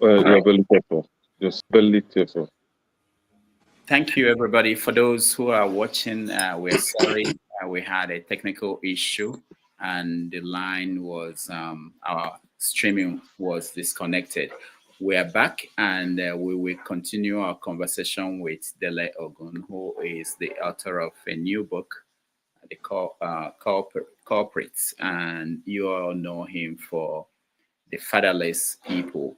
You're very careful. Just very careful. Thank you, everybody. For those who are watching, we're sorry we had a technical issue, and the line was our streaming was disconnected. We are back, and we will continue our conversation with Dele Ogun, who is the author of a new book, the culprits, and you all know him for the fatherless people.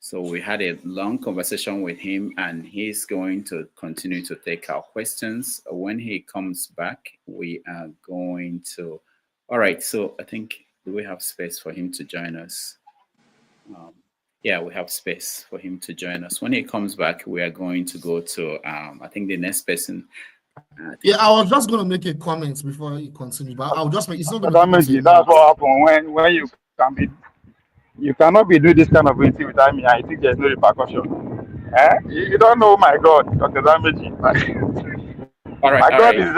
So we had a long conversation with him, and he's going to continue to take our questions. When he comes back, we are going to. All right. So I think, do we have space for him to join us? Yeah, we have space for him to join us. When he comes back, we are going to go to. I think the next person. Yeah, I was just going to make a comment before he continues, but I'll just make. It's not going to. That's what happened when you can be. You cannot be doing this kind of thing without me. I think there's no repercussion. You don't know my God, Dr. Dameji. My God is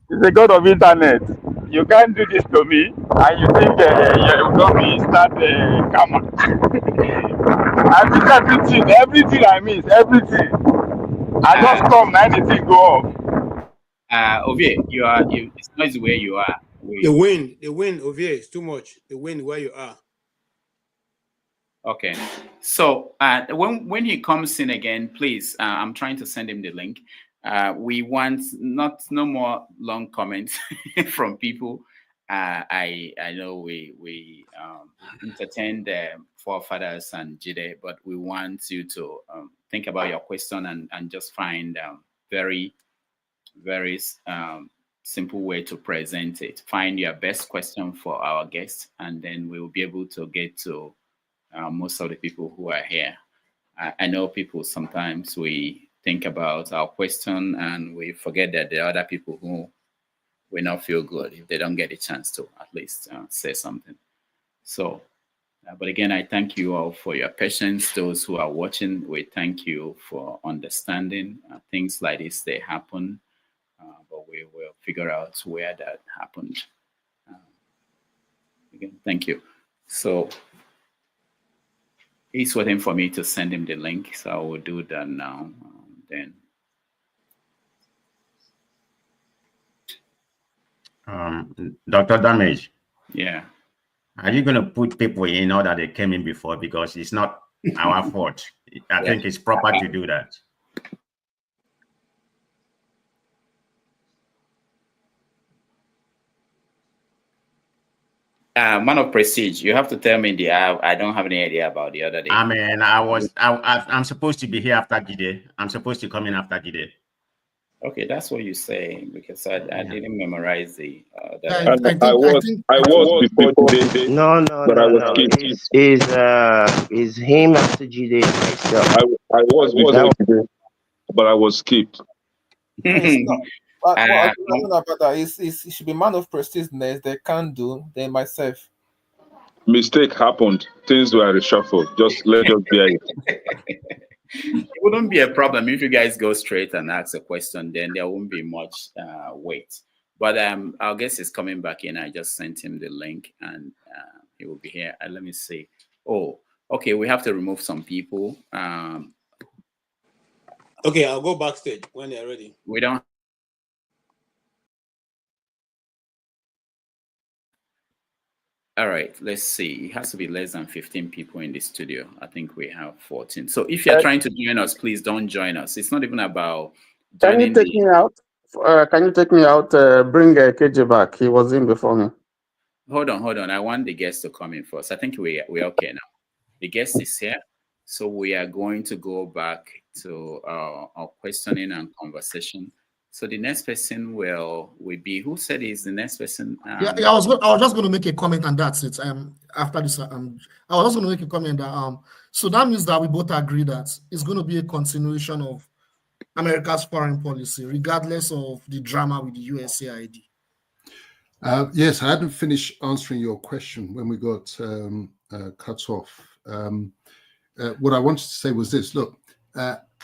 is a God of internet. You can't do this to me, and you think you're going to start karma. I mean everything I miss, everything. I just come, anything go off. Ovie, it's noisy where you are. The wind, Ovie, is too much. The wind where you are. Okay, so when he comes in again, please, I'm trying to send him the link. We want no more long comments from people. I know we entertained the forefathers and Jide, but we want you to think about your question and just find very simple way to present it. Find your best question for our guests, and then we will be able to get to most of the people who are here. I know people sometimes we think about our question and we forget that there are other people who will not feel good if they don't get a chance to at least say something. So, but again, I thank you all for your patience. Those who are watching, we thank you for understanding. Things like this, they happen. But we will figure out where that happened. Again, thank you. So he's waiting for me to send him the link, so I will do that now. Then. Dr. Damage. Yeah. Are you going to put people in order they came in before? Because it's not our fault. I think it's proper to do that. Man of prestige, you have to tell me I don't have any idea about the other day. I mean, I'm supposed to be here after Jide. I'm supposed to come in after Jide. Okay, that's what you say, because I didn't memorize the. I was before Jide. No. Is him after Jide myself? I was before Jide, but I was skipped. It should be man of prestige next. They can't do. Then myself. Mistake happened. Things were reshuffled. Let us bear it. It wouldn't be a problem if you guys go straight and ask a question. Then there won't be much wait. But our guest is coming back in. I just sent him the link, and he will be here. Let me see. Oh, okay. We have to remove some people. Okay, I'll go backstage when they're ready. We don't. All right, let's see. It has to be less than 15 people in the studio. I think we have 14. So if you're trying to join us, please don't join us. It's not even about. Can you take me out? Can you take me out? Bring KJ back. He was in before me. Hold on. I want the guest to come in first. I think we're okay now. The guest is here. So we are going to go back to our questioning and conversation. So the next person will be, who said is the next person? I was just going to make a comment, and that's it. After this, I was just going to make a comment that so that means that we both agree that it's going to be a continuation of America's foreign policy, regardless of the drama with the USAID. Yes, I hadn't finished answering your question when we got cut off. What I wanted to say was this: look.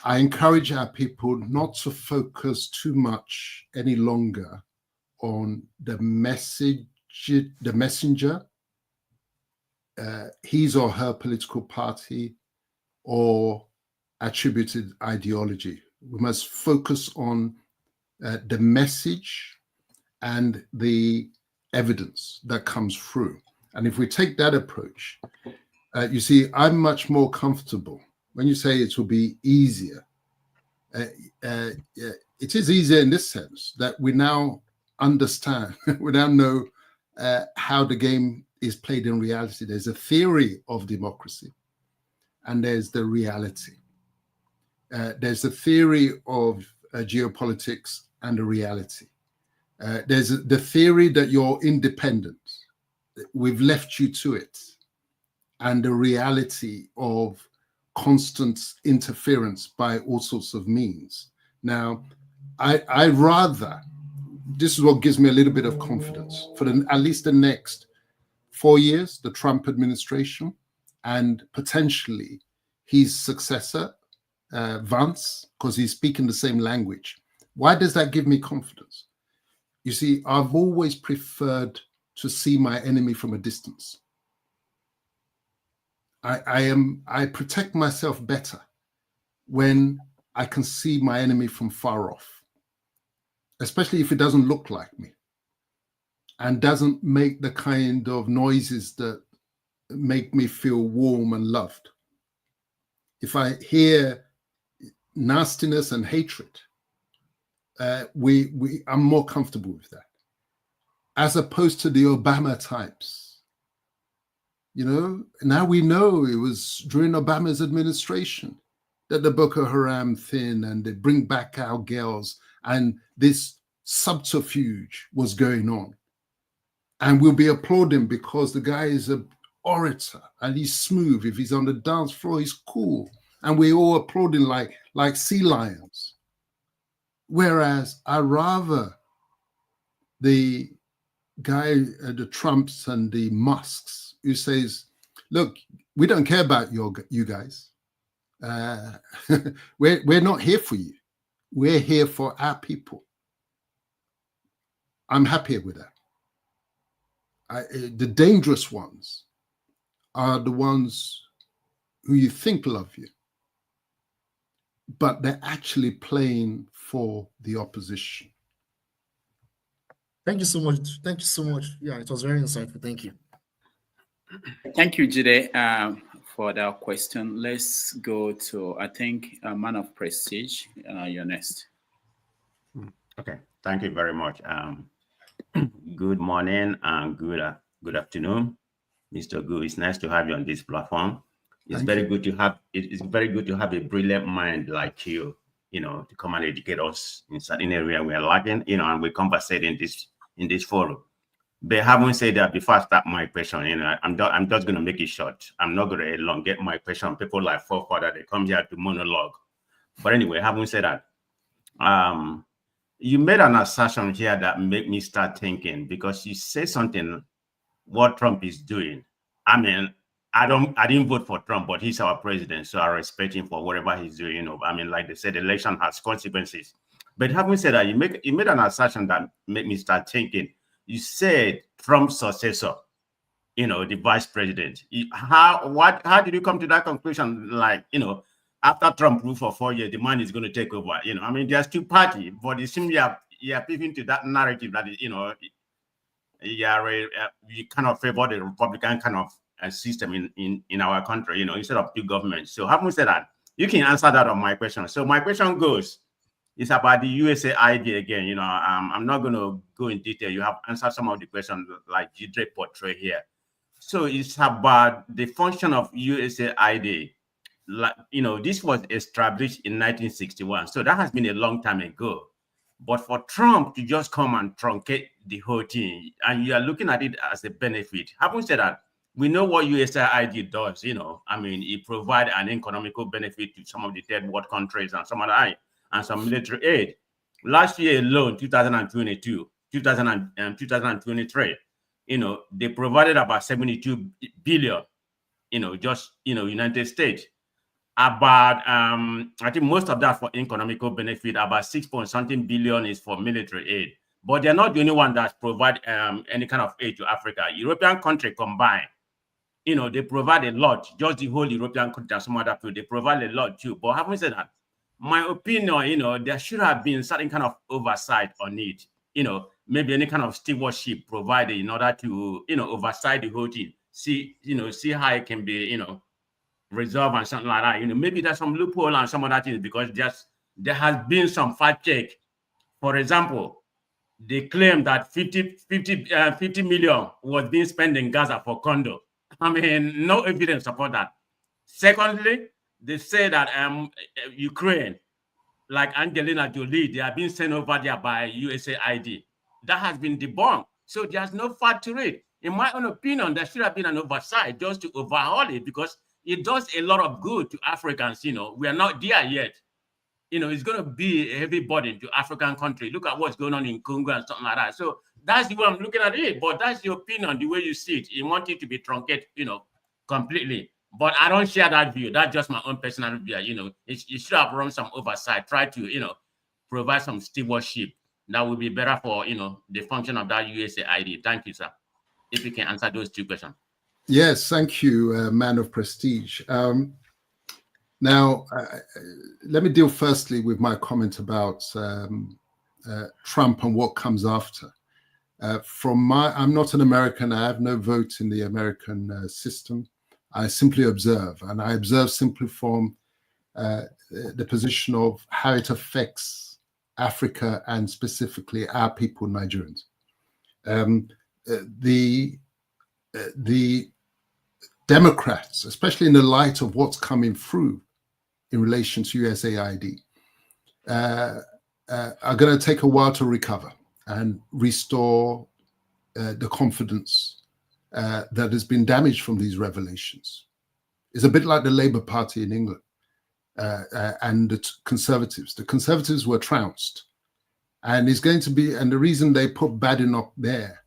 I encourage our people not to focus too much any longer on the messenger his or her political party or attributed ideology. We must focus on the message and the evidence that comes through. And if we take that approach, you see, I'm much more comfortable when you say it will be easier. It is easier in this sense that we now understand, we now know how the game is played in reality. There's a theory of democracy and there's the reality. There's a theory of geopolitics and the reality. There's the theory that you're independent. We've left you to it. And the reality of constant interference by all sorts of means. Now, I rather, this is what gives me a little bit of confidence for at least the next 4 years, the Trump administration, and potentially his successor, Vance, because he's speaking the same language. Why does that give me confidence? You see, I've always preferred to see my enemy from a distance. I protect myself better when I can see my enemy from far off, especially if it doesn't look like me and doesn't make the kind of noises that make me feel warm and loved. If I hear nastiness and hatred, I'm more comfortable with that, as opposed to the Obama types. You know, now we know it was during Obama's administration that the Boko Haram thing and they bring back our girls and this subterfuge was going on. And we'll be applauding because the guy is an orator and he's smooth. If he's on the dance floor, he's cool. And we're all applauding like sea lions. Whereas I rather the guy, the Trumps and the Musks, who says, look, we don't care about you guys. We're not here for you. We're here for our people. I'm happier with that. The dangerous ones are the ones who you think love you, but they're actually playing for the opposition. Thank you so much. Thank you so much. Yeah, it was very insightful. Thank you. Thank you, Jide, for that question. Let's go to, I think, a man of prestige. You're next. Okay, thank you very much. Good morning and good afternoon, Mr. Gu. It's nice to have you on this platform. It's very good to have. It's very good to have a brilliant mind like you. You know, to come and educate us in certain area we are lacking. You know, and we conversate in this forum. But having said that, before I start my question, you know, I'm just going to make it short. I'm not going to elongate my question. People like forefather, they come here to monologue. But anyway, having said that, you made an assertion here that made me start thinking, because you say something what Trump is doing. I mean, I didn't vote for Trump, but he's our president, so I respect him for whatever he's doing. You know, I mean, like they said, the election has consequences. But having said that, you made an assertion that made me start thinking. You said Trump's successor, you know, the vice president. How did you come to that conclusion? Like, you know, after Trump ruled for 4 years, the man is going to take over. You know, I mean, there's two parties, but it seems you are picking to that narrative that, you know, you kind of favor the Republican kind of system in our country, you know, instead of two governments. So having said that, you can answer that on my question. So my question goes, it's about the USA ID again. You know, I'm not going to go in detail. You have answered some of the questions like Jide portray here. So it's about the function of USA ID. Like, you know, this was established in 1961. So that has been a long time ago. But for Trump to just come and truncate the whole thing, and you are looking at it as a benefit. Having said that, we know what USAID does, you know. I mean, it provides an economical benefit to some of the third world countries and some other and some military aid. Last year alone, 2023, you know, they provided about 72 billion, you know, just, you know, United States. About, I think most of that for economical benefit, about 6-point-something billion is for military aid. But they're not the only one that provide any kind of aid to Africa. European countries combined, you know, they provide a lot, just the whole European country and some other people, they provide a lot too. But having said that, my opinion, you know, there should have been certain kind of oversight on it, you know, maybe any kind of stewardship provided in order to, you know, oversight the whole thing, see how it can be, you know, resolved and something like that. You know, maybe there's some loophole and some other things because there has been some fact check. For example, they claim that 50 million was being spent in Gaza for condo. I mean, no evidence support that. Secondly, they say that Ukraine, like Angelina Jolie, they are being sent over there by USAID. That has been debunked. So there's no fact to it. In my own opinion, there should have been an oversight just to overhaul it because it does a lot of good to Africans. You know, we are not there yet. You know, it's going to be a heavy burden to African countries. Look at what's going on in Congo and something like that. So that's the way I'm looking at it. But that's the opinion, the way you see it. You want it to be truncated, you know, completely. But I don't share that view. That's just my own personal view. You know, it should have run some oversight. Try to, you know, provide some stewardship that will be better for, you know, the function of that USAID. Thank you, sir. If you can answer those two questions. Yes, thank you, man of prestige. Now, let me deal firstly with my comment about Trump and what comes after. I'm not an American. I have no vote in the American system. I simply observe, and I observe simply from the position of how it affects Africa and specifically our people, Nigerians. The Democrats, especially in the light of what's coming through in relation to USAID, are going to take a while to recover and restore the confidence that has been damaged from these revelations. It's a bit like the Labour Party in England and the Conservatives. The Conservatives were trounced, and it's going to be, and the reason they put Badenoch there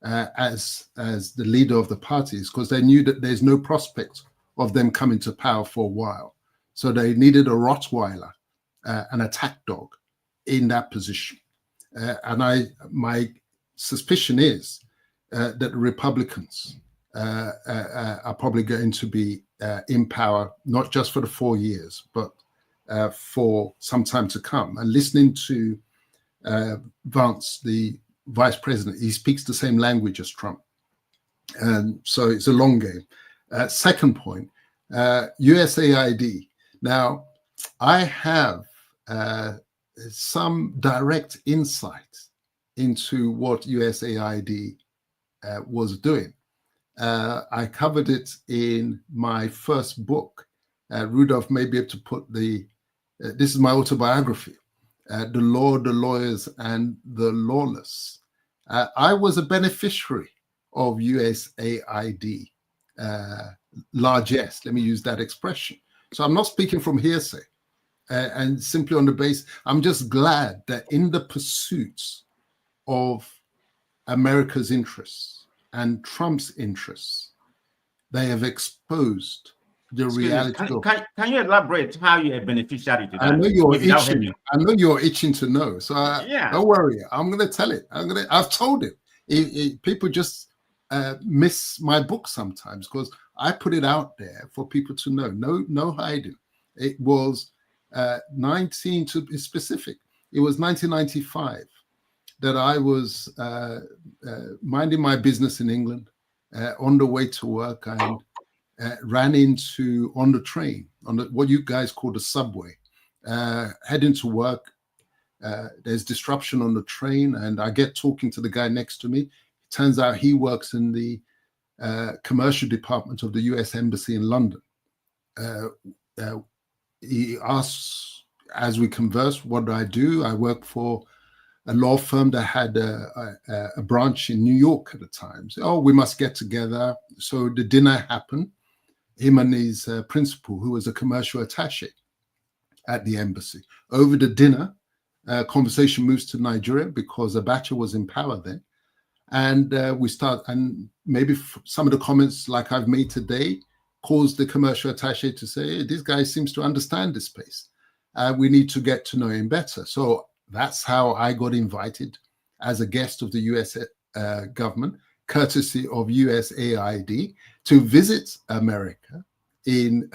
as the leader of the party is because they knew that there's no prospect of them coming to power for a while. So they needed a Rottweiler, an attack dog in that position. And my suspicion is that the Republicans are probably going to be in power, not just for the 4 years, but for some time to come. And listening to Vance, the vice president, he speaks the same language as Trump. And so it's a long game. Second point, USAID. Now, I have some direct insight into what USAID was doing. I covered it in my first book. Rudolph may be able to put this is my autobiography, The Law, the Lawyers, and the Lawless. I was a beneficiary of USAID largesse. Let me use that expression. So I'm not speaking from hearsay and simply on the base. I'm just glad that in the pursuits of America's interests and Trump's interests, they have exposed the reality. Can you elaborate how you're a beneficiary to that? I know you're itching. I know you're itching to know. So yeah. Don't worry. I'm going to tell it. I've told it. People just miss my book sometimes because I put it out there for people to know. No hiding. It was 19 to be specific. It was 1995 that I was minding my business in England, on the way to work, and ran into on the train, on what you guys call the subway, heading to work. There's disruption on the train, and I get talking to the guy next to me. It turns out he works in the commercial department of the US Embassy in London. He asks, as we converse, what do? I work for a law firm that had a branch in New York at the time. So, oh, we must get together. So the dinner happened. Him and his principal, who was a commercial attaché at the embassy. Over the dinner, conversation moves to Nigeria because Abacha was in power then. And we start, and maybe some of the comments like I've made today caused the commercial attaché to say, hey, this guy seems to understand this space. We need to get to know him better. So that's how I got invited as a guest of the US government courtesy of USAID, to visit America in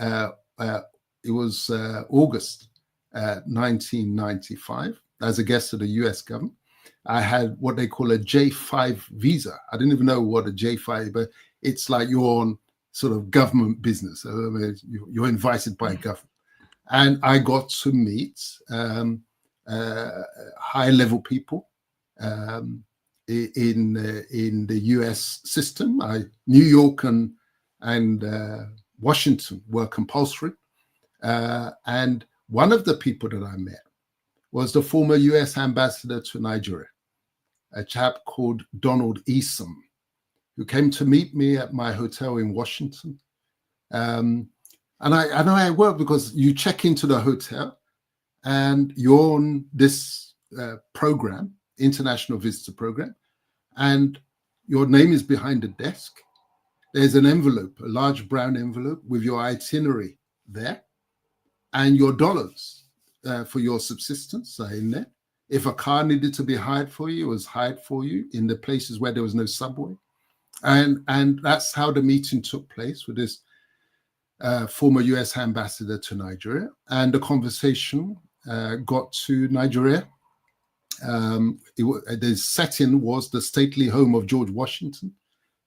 it was August 1995 as a guest of the US government. I had what they call a J5 visa. I didn't even know what a J5, but it's like you're on sort of government business. You're invited by government. And I got to meet high-level people in the US system. New York and Washington were compulsory. And one of the people that I met was the former US ambassador to Nigeria, a chap called Donald Easom, who came to meet me at my hotel in Washington. And I know I work because you check into the hotel and you're on this program, International Visitor Program, and your name is behind the desk. There's an envelope, a large brown envelope with your itinerary there, and your dollars for your subsistence are in there. If a car needed to be hired for you, it was hired for you in the places where there was no subway. And that's how the meeting took place with this former US ambassador to Nigeria. And the conversation got to Nigeria. The setting was the stately home of George Washington,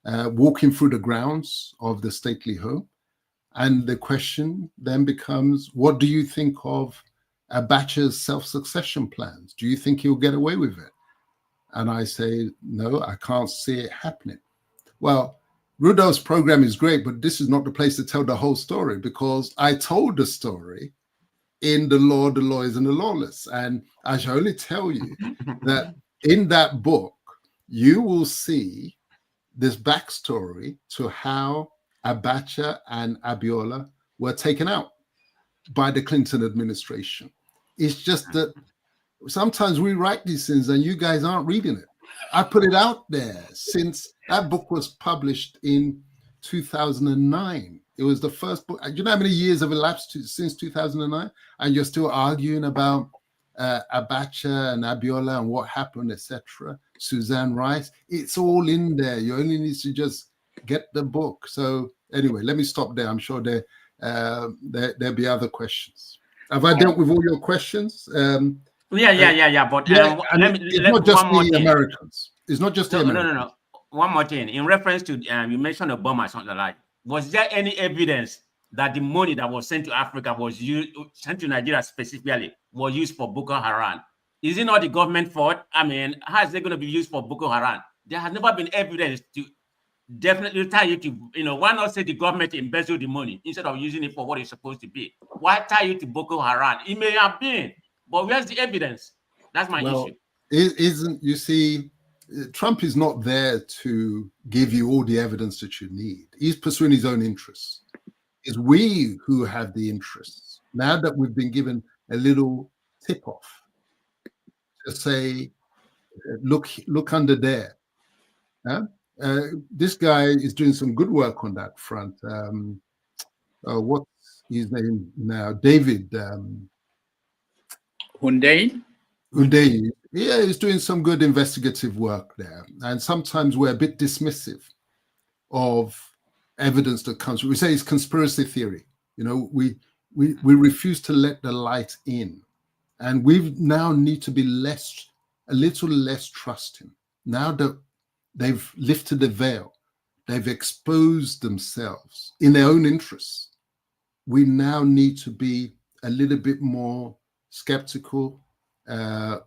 walking through the grounds of the stately home. And the question then becomes, what do you think of Abacha's self-succession plans? Do you think he'll get away with it? And I say, no, I can't see it happening. Well, Rudolph's program is great, but this is not the place to tell the whole story, because I told the story in The Law, the Lawyers, and the Lawless. And I shall only tell you that in that book, you will see this backstory to how Abacha and Abiola were taken out by the Clinton administration. It's just that sometimes we write these things and you guys aren't reading it. I put it out there since that book was published in 2009. It was the first book. Do you know how many years have elapsed since 2009? And you're still arguing about Abacha and Abiola and what happened, etc. Suzanne Rice. It's all in there. You only need to just get the book. So anyway, let me stop there. I'm sure there'll be other questions. Have I dealt with all your questions? Yeah. But it's not just the Americans. It's not just the Americans. No. One more thing. In reference to, you mentioned Obama, something like, was there any evidence that the money that was sent to Africa was sent to Nigeria specifically, was used for Boko Haram? Is it not the government fault? I mean, how is it going to be used for Boko Haram? There has never been evidence to definitely tie it to, why not say the government embezzled the money instead of using it for what it's supposed to be? Why tie it to Boko Haram? It may have been, but where's the evidence? That's my issue. You see, Trump is not there to give you all the evidence that you need. He's pursuing his own interests. It's we who have the interests. Now that we've been given a little tip-off to say, look under there. This guy is doing some good work on that front. What's his name now? David Hundein? Hundein. Yeah, he's doing some good investigative work there. And sometimes we're a bit dismissive of evidence that comes. We say it's conspiracy theory. We refuse to let the light in. And we now need to be a little less trusting. Now that they've lifted the veil, they've exposed themselves in their own interests, we now need to be a little bit more skeptical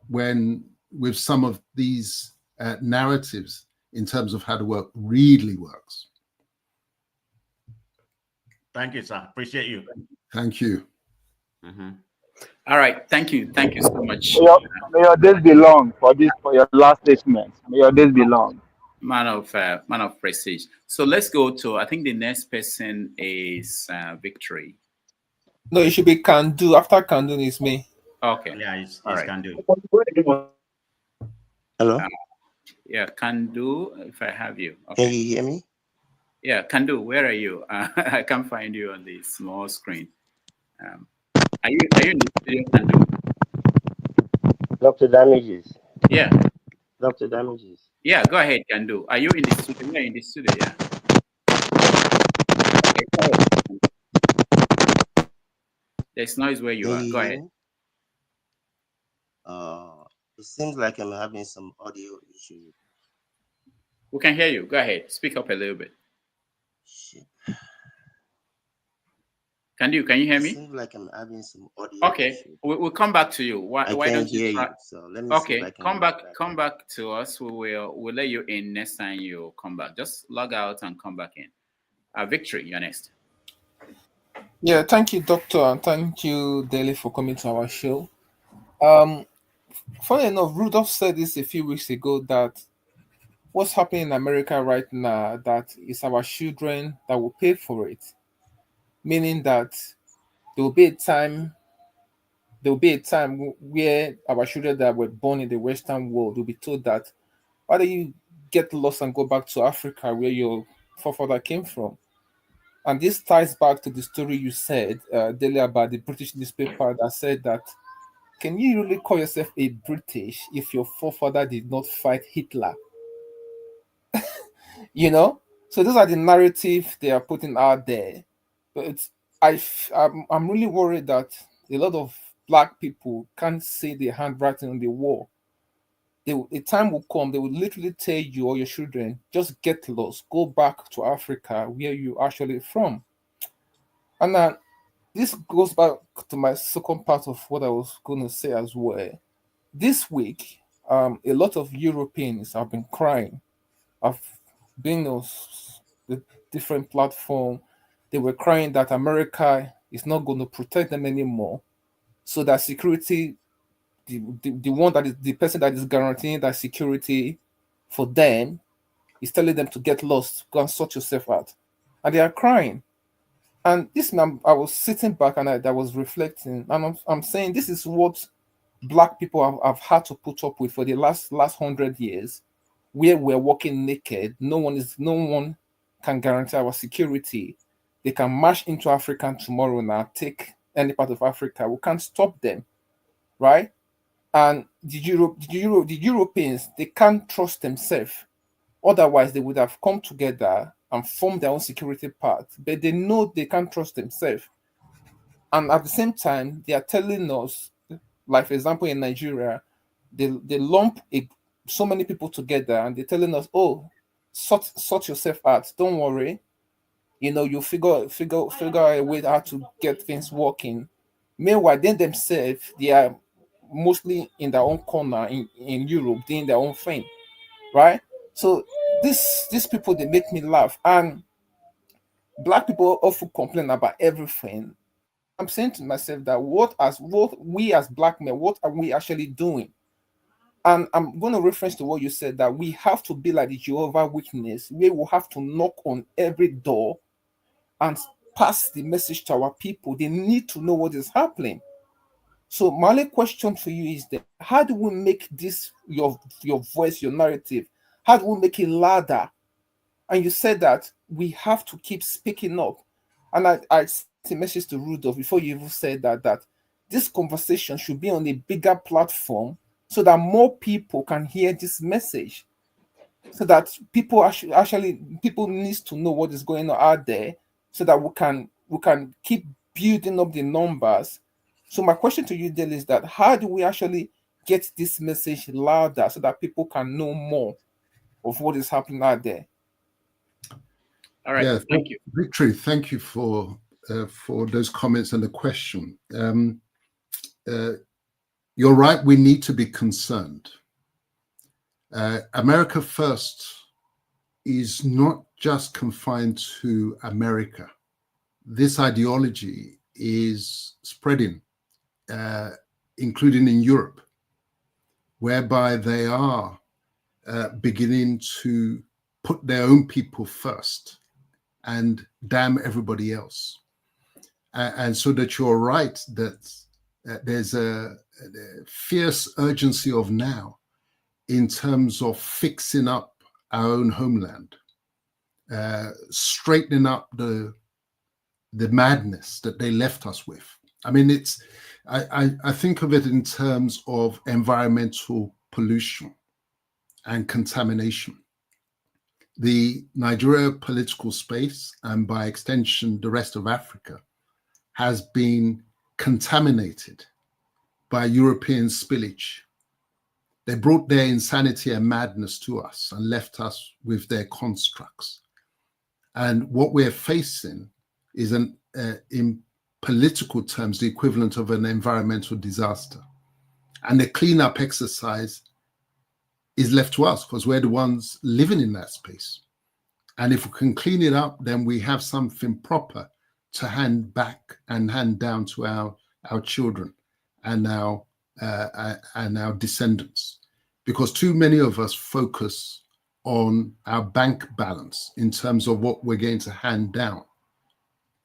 when with some of these narratives in terms of how the work really works. Thank you, sir. Appreciate you. Thank you. Mm-hmm. All right. Thank you. Thank you so much. May your days be long for your last statement. May your days be long. Man of prestige. So let's go to, I think the next person is Victory. No, it should be Can Do. After Can Do is me. Okay. Yeah, it's right. Can Do. Hello? Yeah, Can Do, if I have you. Okay. Can you hear me? Yeah, Can Do, where are you? I can't find you on the small screen. Are you in the studio, Can Do? Dr. Damages. Yeah. Dr. Damages. Yeah, go ahead, can do. Are you in the studio? Yeah, in the studio, yeah. Okay, go ahead. There's noise where you Can are. you Go hear ahead. me? It seems like I'm having some audio issue. We can hear you. Go ahead. Speak up a little bit. Shit. Can you hear It me? seems like I'm having some audio Okay, issue. we'll come back to you. Why I don't can't you hear try? you. So let me see if I Okay, can log back come in. back to us. We'll let you in next time you come back. Just log out and come back in. Victory, you're next. Yeah, thank you, Doctor, and thank you, Dele, for coming to our show. Um, Funny enough, Rudolph said this a few weeks ago that what's happening in America right now, that it's our children that will pay for it. Meaning that there will be a time where our children that were born in the Western world will be told that why don't you get lost and go back to Africa where your forefather came from? And this ties back to the story you said, Dele, about the British newspaper that said that can you really call yourself a British if your forefather did not fight Hitler? You know, so those are the narrative they are putting out there. But I'm really worried that a lot of black people can't see the handwriting on the wall. A time will come, they will literally tell you or your children, just get lost, go back to Africa where you actually from. And this goes back to my second part of what I was going to say as well. This week, a lot of Europeans have been crying. I've been on the different platform. They were crying that America is not going to protect them anymore. So that security, the one that is the person that is guaranteeing that security for them is telling them to get lost, go and sort yourself out. And they are crying. And this man, I was sitting back and I was reflecting, and I'm saying this is what black people have had to put up with for the last 100 years, where we're walking naked. No one can guarantee our security. They can march into Africa tomorrow now, take any part of Africa. We can't stop them, right? And the Europeans, they can't trust themselves. Otherwise, they would have come together and formed their own security part. But they know they can't trust themselves. And at the same time, they are telling us, like for example in Nigeria, they lump so many people together and they're telling us, oh, sort yourself out. Don't worry. You know, you figure out a way how to get things working. Meanwhile, they themselves, they are mostly in their own corner in Europe, doing their own thing, right? So these people, they make me laugh. And black people often complain about everything. I'm saying to myself that what we as black men, what are we actually doing? And I'm going to reference to what you said, that we have to be like the Jehovah Witness. We will have to knock on every door and pass the message to our people. They need to know what is happening. So my only question for you is that how do we make this your voice, your narrative? How do we make it louder? And you said that we have to keep speaking up. And I sent a message to Rudolph before you even said that this conversation should be on a bigger platform so that more people can hear this message. So that people actually people needs to know what is going on out there, so that we can keep building up the numbers. So my question to you, Dale, is that how do we actually get this message louder so that people can know more of what is happening out there? All right, Yeah, thank you. Victory, thank you for those comments and the question. You're right, we need to be concerned. America First is not just confined to America. This ideology is spreading, including in Europe, whereby they are beginning to put their own people first and damn everybody else. And so that you're right that there's a fierce urgency of now in terms of fixing up our own homeland, straightening up the madness that they left us with. I mean, I think of it in terms of environmental pollution and contamination. The Nigeria political space, and by extension, the rest of Africa, has been contaminated by European spillage. They brought their insanity and madness to us and left us with their constructs. And what we're facing is, in political terms, the equivalent of an environmental disaster. And the cleanup exercise is left to us because we're the ones living in that space. And if we can clean it up, then we have something proper to hand back and hand down to our children and our descendants. Because too many of us focus on our bank balance in terms of what we're going to hand down.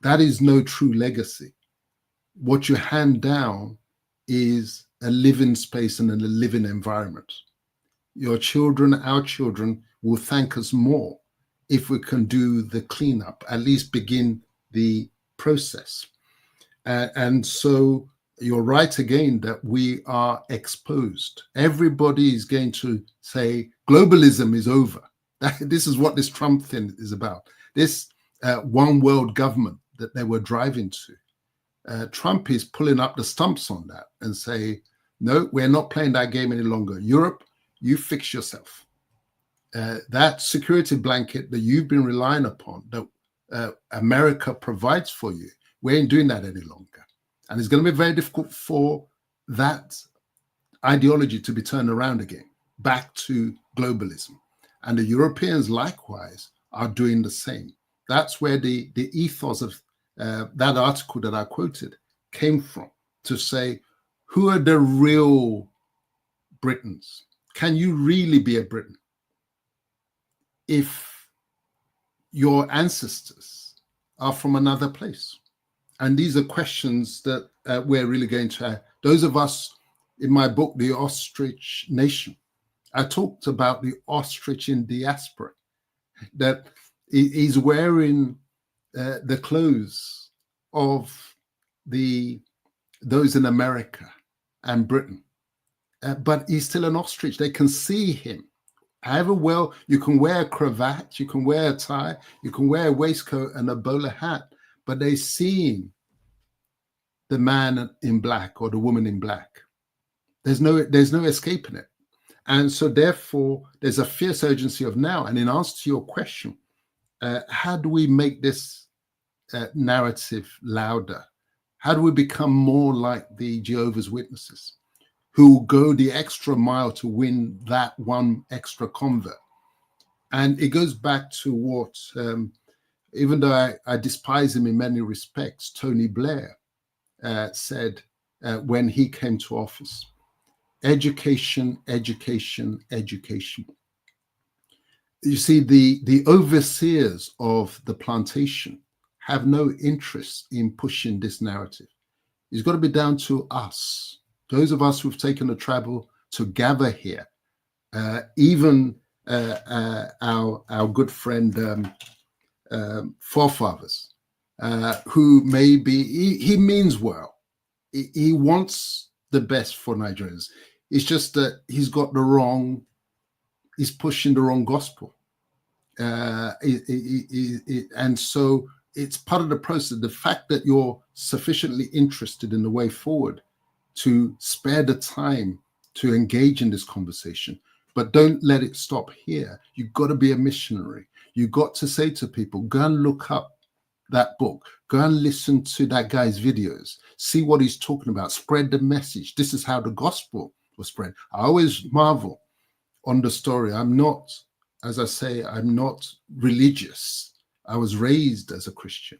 That is no true legacy. What you hand down is a living space and a living environment. Your children, our children, will thank us more if we can do the cleanup, at least begin the process. And so you're right again that we are exposed. Everybody is going to say globalism is over. This is what this Trump thing is about. This one world government that they were driving to. Trump is pulling up the stumps on that and say, no, we're not playing that game any longer. Europe, you fix yourself. That security blanket that you've been relying upon, that America provides for you, we ain't doing that any longer. And it's going to be very difficult for that ideology to be turned around again, back to globalism. And the Europeans likewise are doing the same. That's where the ethos of that article that I quoted came from, to say, who are the real Britons? Can you really be a Briton if your ancestors are from another place? And these are questions that we're really going to, those of us in my book, The Ostrich Nation, I talked about the ostrich in diaspora, that he's wearing the clothes of those in America and Britain, but he's still an ostrich. They can see him. However well, you can wear a cravat, you can wear a tie, you can wear a waistcoat and a bowler hat, but they're seeing the man in black or the woman in black. There's no escaping it. And so therefore, there's a fierce urgency of now. And in answer to your question, how do we make this narrative louder? How do we become more like the Jehovah's Witnesses, who go the extra mile to win that one extra convert? And it goes back to what, even though I despise him in many respects, Tony Blair said when he came to office: education, education, education. You see, the overseers of the plantation have no interest in pushing this narrative. It's got to be down to us, those of us who've taken the trouble to gather here, even our good friend forefathers, who maybe he means well. He wants the best for Nigerians. It's just that he's pushing the wrong gospel. And so it's part of the process. The fact that you're sufficiently interested in the way forward to spare the time to engage in this conversation, but don't let it stop here. You've got to be a missionary. You've got to say to people, go and look up that book. Go and listen to that guy's videos. See what he's talking about. Spread the message. This is how the gospel was spread. I always marvel on the story. I'm not, as I say, I'm not religious. I was raised as a Christian.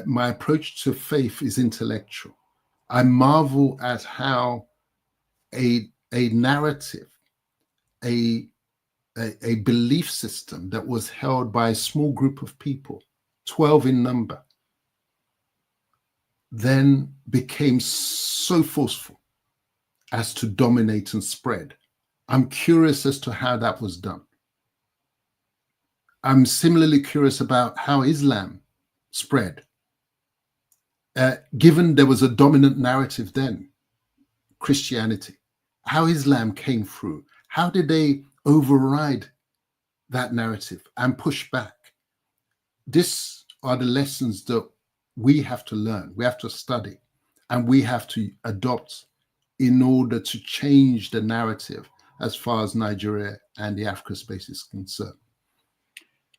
My approach to faith is intellectual. I marvel at how a narrative, a belief system that was held by a small group of people, 12 in number, then became so forceful as to dominate and spread. I'm curious as to how that was done. I'm similarly curious about how Islam spread. Given there was a dominant narrative then, Christianity, how Islam came through, How did they override that narrative and push back? These are the lessons that we have to learn, we have to study, and we have to adopt in order to change the narrative as far as Nigeria and the Africa space is concerned.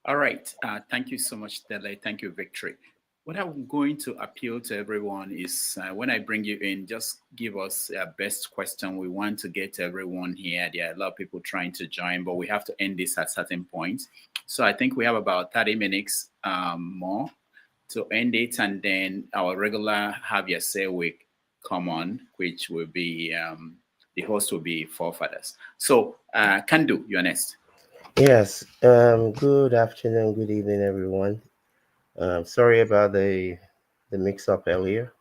All right. Thank you so much, Dele. Thank you, Victory. What I'm going to appeal to everyone is when I bring you in, just give us a best question. We want to get everyone here. There are a lot of people trying to join, but we have to end this at certain points. So I think we have about 30 minutes more to end it, and then our regular Have Your Say week come on, which will be, the host will be Forefathers. So Kandu, you're next. Yes. Good afternoon, good evening, everyone. Sorry about the mix-up earlier.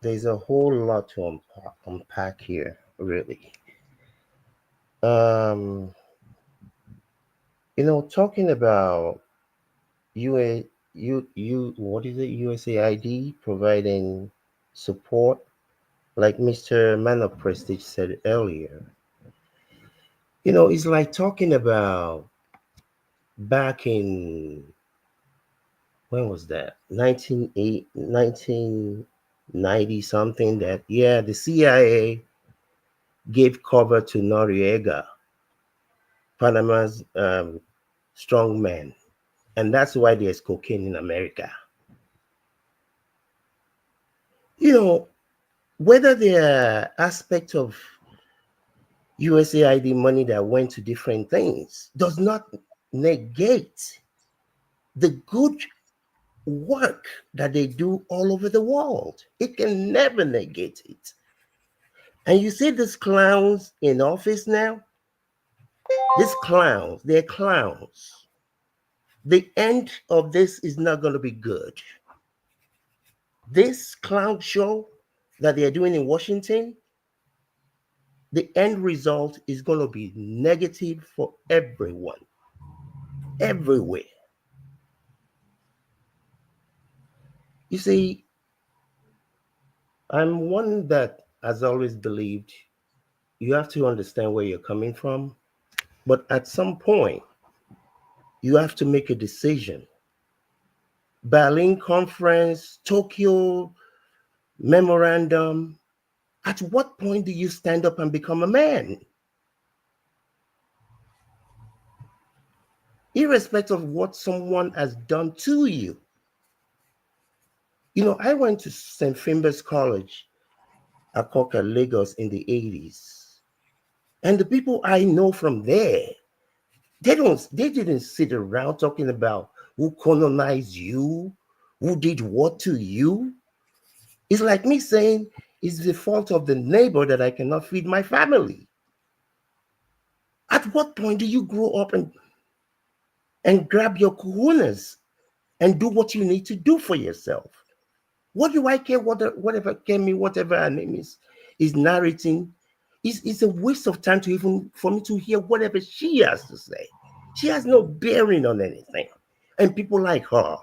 There's a whole lot to unpack here, really. Talking about what is it? USAID providing support, like Mr. Man of Prestige said earlier. It's like talking about back in, when was that? 1990 something, that, yeah, the CIA gave cover to Noriega, Panama's strong man. And that's why there's cocaine in America. Whether there are aspects of USAID money that went to different things does not negate the good work that they do all over the world. It can never negate it. And you see these clowns in office now? These clowns, they're clowns. The end of this is not going to be good. This clown show that they're doing in Washington, the end result is going to be negative for everyone, everywhere. You see, I'm one that has always believed you have to understand where you're coming from, but at some point, you have to make a decision. Berlin Conference, Tokyo Memorandum, at what point do you stand up and become a man? Irrespective of what someone has done to you. I went to St. Finbarr's College, Akoka, Lagos in the 80s. And the people I know from there, they didn't sit around talking about who colonized you, who did what to you. It's like me saying it's the fault of the neighbor that I cannot feed my family. At what point do you grow up and grab your kahunas and do what you need to do for yourself? What do I care whatever Kemi, whatever her name is narrating? It's a waste of time for me to hear whatever she has to say. She has no bearing on anything. And people like her,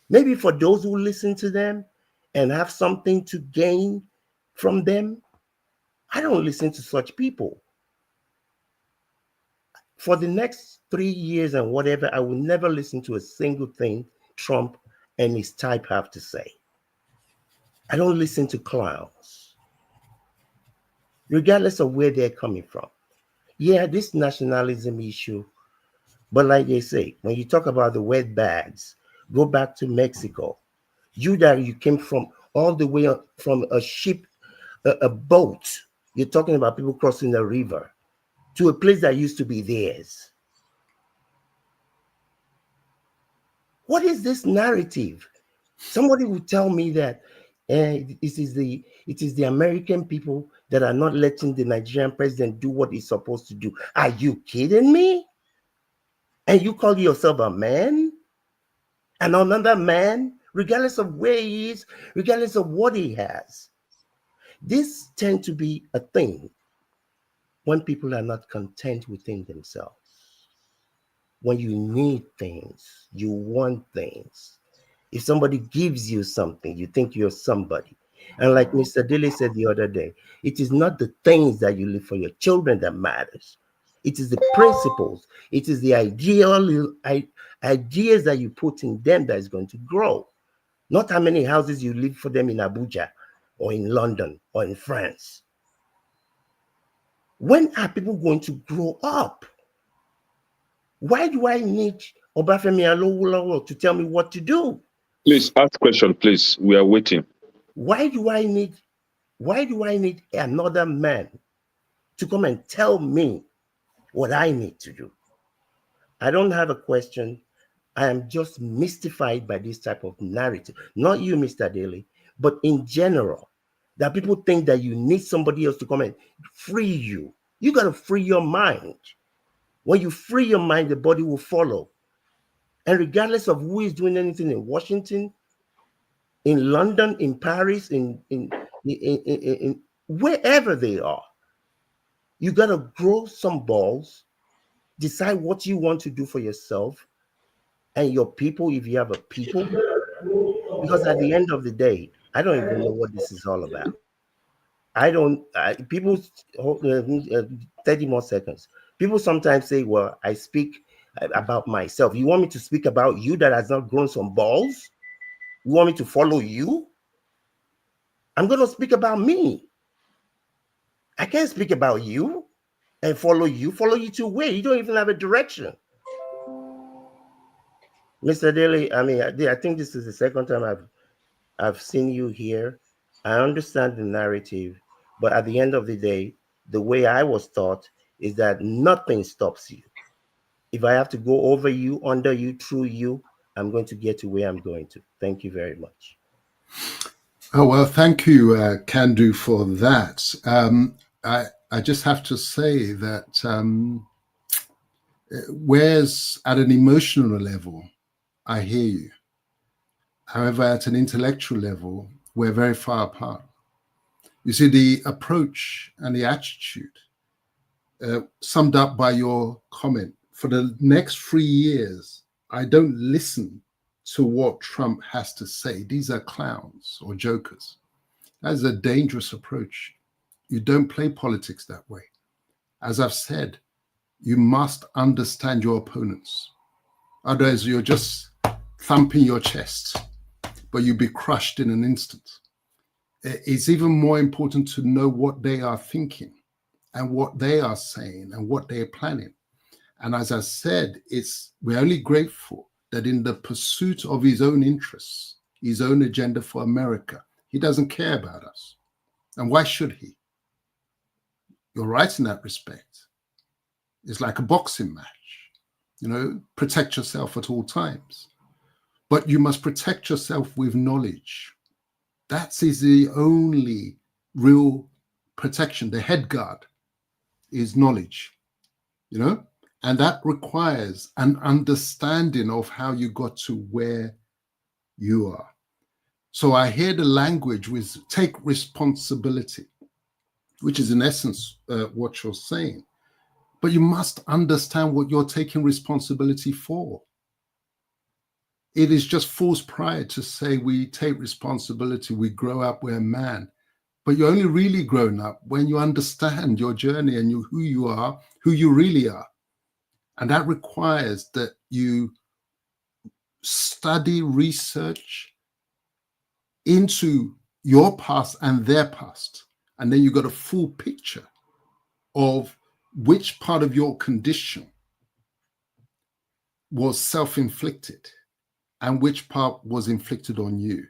maybe for those who listen to them and have something to gain from them, I don't listen to such people. For the next 3 years and whatever, I will never listen to a single thing Trump and his type have to say. I don't listen to clowns, regardless of where they're coming from. Yeah, this nationalism issue, but like they say, when you talk about the wet bags, go back to Mexico. You came from all the way from a ship, a boat. You're talking about people crossing the river to a place that used to be theirs. What is this narrative? Somebody will tell me that it is the American people that are not letting the Nigerian president do what he's supposed to do. Are you kidding me? And you call yourself a man? And another man, regardless of where he is, regardless of what he has. This tends to be a thing when people are not content within themselves. When you need things, you want things. If somebody gives you something, you think you're somebody. And like Mr. Dele said the other day, it is not the things that you leave for your children that matters. It is the principles. It is the ideas that you put in them that is going to grow. Not how many houses you leave for them in Abuja or in London or in France. When are people going to grow up? Why do I need Obafemi Awolowo to tell me what to do? Please ask question, please. We are waiting. Why do I need another man to come and tell me what I need to do? I don't have a question. I am just mystified by this type of narrative. Not you, Mr. Dele, but in general, that people think that you need somebody else to come and free you. You got to free your mind. When you free your mind, the body will follow. And regardless of who is doing anything in Washington, in London, in Paris, in wherever they are, you got to grow some balls, decide what you want to do for yourself and your people, if you have a people. Because at the end of the day, I don't even know what this is all about. People, 30 more seconds. People sometimes say, well, I speak about myself. You want me to speak about you that has not grown some balls? You want me to follow you? I'm going to speak about me. I can't speak about you and follow you. Follow you to where? You don't even have a direction. Mr. Dele, I mean, I think this is the second time I've seen you here. I understand the narrative, but at the end of the day, the way I was taught is that nothing stops you. If I have to go over you, under you, through you, I'm going to get to where I'm going to. Thank you very much. Oh, well, thank you, Kandu, for that. I just have to say that whereas at an emotional level, I hear you. However, at an intellectual level, we're very far apart. You see, the approach and the attitude summed up by your comment, for the next 3 years, I don't listen to what Trump has to say. These are clowns or jokers. That is a dangerous approach. You don't play politics that way. As I've said, you must understand your opponents. Otherwise, you're just thumping your chest, but you'll be crushed in an instant. It's even more important to know what they are thinking and what they are saying and what they're planning. And as I said, we're only grateful that in the pursuit of his own interests, his own agenda for America, he doesn't care about us. And why should he? You're right in that respect. It's like a boxing match. Protect yourself at all times. But you must protect yourself with knowledge. That is the only real protection. The head guard is knowledge, and that requires an understanding of how you got to where you are. So I hear the language with take responsibility, which is in essence what you're saying. But you must understand what you're taking responsibility for. It is just false pride to say we take responsibility, we grow up, we're a man. But you're only really grown up when you understand your journey and who you are, who you really are. And that requires that you study, research into your past and their past. And then you got a full picture of which part of your condition was self-inflicted and which part was inflicted on you.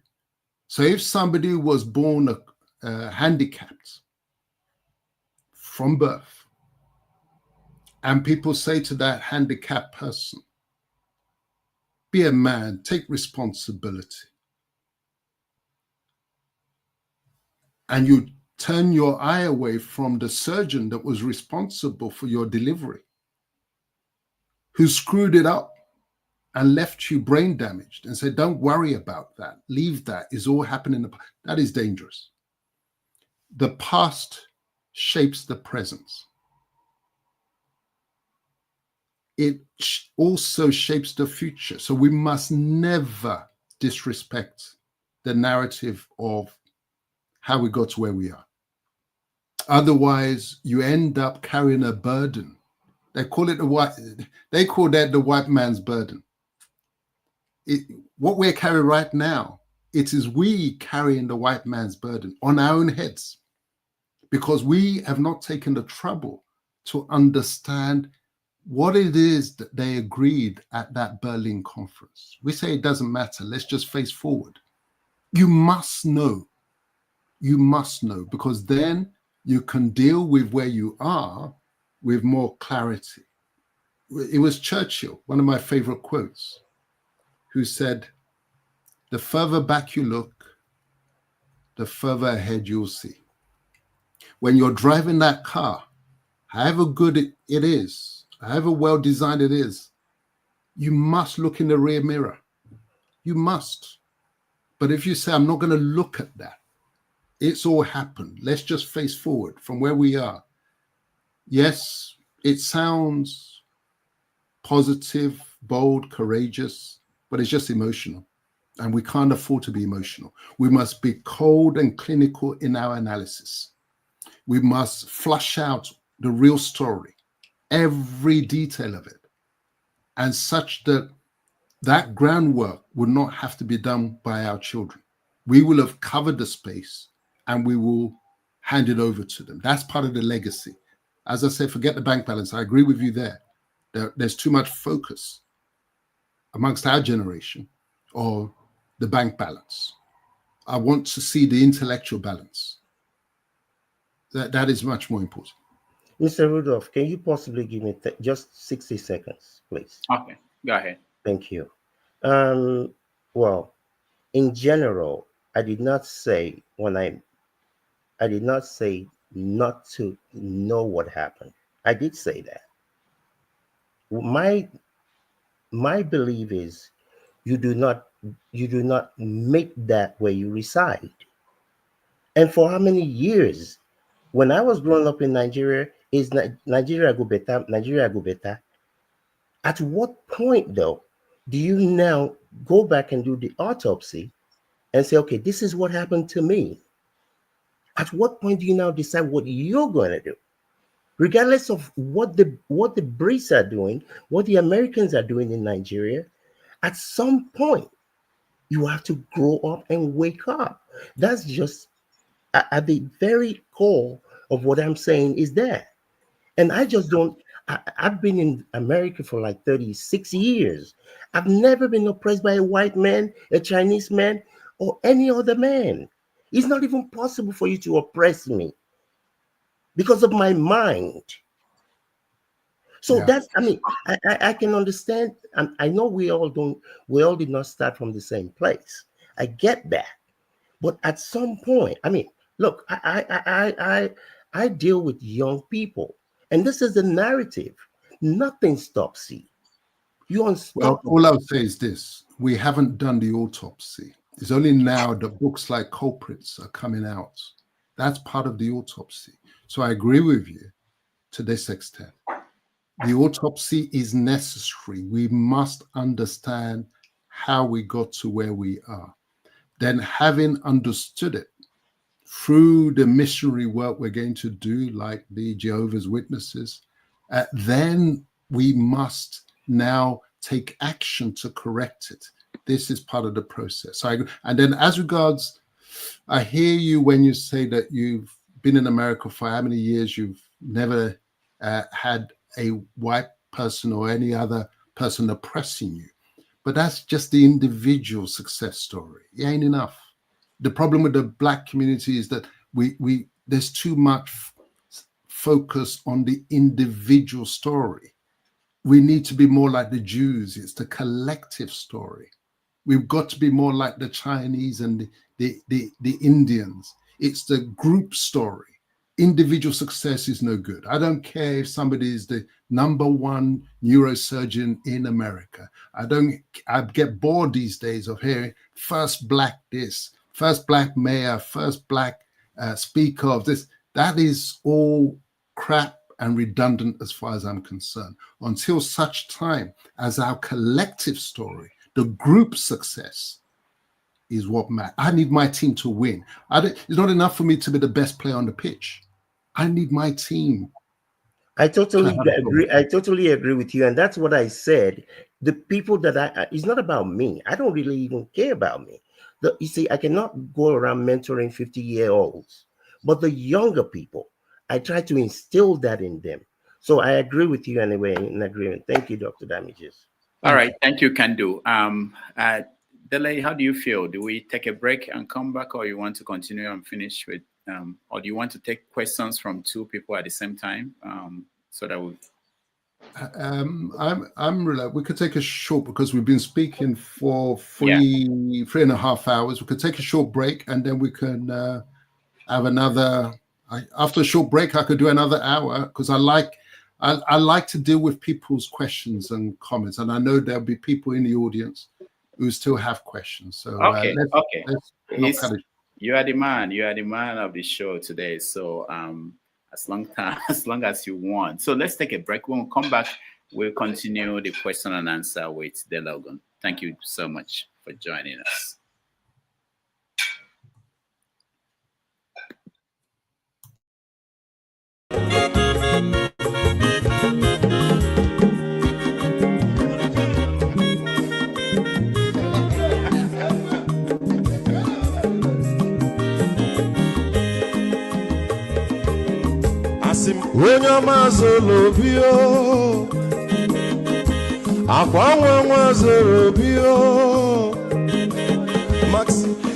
So if somebody was born handicapped from birth, and people say to that handicapped person, be a man, take responsibility, and you turn your eye away from the surgeon that was responsible for your delivery, who screwed it up and left you brain damaged and said, don't worry about that, leave that, it's all happening. That is dangerous. The past shapes the present. It also shapes the future. So we must never disrespect the narrative of how we got to where we are. Otherwise, you end up carrying a burden. They call that the white man's burden. What we're carrying right now, it is we carrying the white man's burden on our own heads, because we have not taken the trouble to understand what it is that they agreed at that Berlin conference. We say it doesn't matter. Let's just face forward. You must know. You must know, because then you can deal with where you are with more clarity. It was Churchill, one of my favorite quotes, who said, the further back you look, the further ahead you'll see. When you're driving that car, however good it is, however well designed it is, you must look in the rear mirror. You must. But if you say, I'm not going to look at that, it's all happened. Let's just face forward from where we are. Yes, it sounds positive, bold, courageous, but it's just emotional. And we can't afford to be emotional. We must be cold and clinical in our analysis. We must flush out the real story, every detail of it, and such that that groundwork would not have to be done by our children. We will have covered the space and we will hand it over to them. That's part of the legacy. As I said, forget the bank balance. I agree with you there. There's too much focus amongst our generation or the bank balance. I want to see the intellectual balance. That is much more important. Mr. Rudolph, can you possibly give me just 60 seconds, please? Okay, go ahead. Thank you. Well, in general, I did not say not to know what happened. I did say that. My belief is you do not make that where you reside. And for how many years? When I was growing up in Nigeria, is Nigeria go better? Nigeria go better. At what point, though, do you now go back and do the autopsy and say, okay, this is what happened to me? At what point do you now decide what you're going to do? Regardless of what the Brits are doing, what the Americans are doing in Nigeria, at some point, you have to grow up and wake up. That's just at the very core of what I'm saying is that. And I just don't, I've been in America for like 36 years. I've never been oppressed by a white man, a Chinese man, or any other man. It's not even possible for you to oppress me because of my mind. So Yeah. that's, I mean, I can understand. I know we all did not start from the same place. I get that. But at some point, I mean, look, I deal with young people, and this is the narrative. Nothing stops you. You unstoppable. Well, all I'll say is this: we haven't done the autopsy. It's only now that books like Culprits are coming out. That's part of the autopsy. So I agree with you to this extent. The autopsy is necessary. We must understand how we got to where we are. Then, having understood it through the missionary work we're going to do, like the Jehovah's Witnesses, then we must now take action to correct it. This is part of the process. And then as regards, I hear you when you say that you've been in America for how many years, you've never had a white person or any other person oppressing you. But that's just the individual success story. It ain't enough. The problem with the Black community is that there's too much focus on the individual story. We need to be more like the Jews. It's the collective story. We've got to be more like the Chinese and the Indians. It's the group story. Individual success is no good. I don't care if somebody is the #1 neurosurgeon in America. I get bored these days of hearing first Black this, first Black mayor, first Black speaker of this. That is all crap and redundant as far as I'm concerned, until such time as our collective story, the group success, is what matters. I need my team to win. It's not enough for me to be the best player on the pitch. I need my team. I totally agree. I totally agree with you. And that's what I said. The people that it's not about me. I don't really even care about me. You see, I cannot go around mentoring 50-year-olds, but the younger people, I try to instill that in them. So I agree with you anyway, in agreement. Thank you, Dr. Damages. All right. Thank you, Kandu. Dele, how do you feel? Do we take a break and come back, or you want to continue and finish with, or do you want to take questions from two people at the same time? So that we. We could take a short, because we've been speaking for three and a half hours. We could take a short break, and then we can have another. After a short break, I could do another hour, because I like to deal with people's questions and comments, and I know there'll be people in the audience who still have questions. So let's you are the man. You are the man of the show today. So as long as you want. So let's take a break. When we come back, we'll continue the question and answer with Dele Ogun. Thank you so much for joining us. Onye ọma zoro obi o, akwa nwa zoro obi o, Max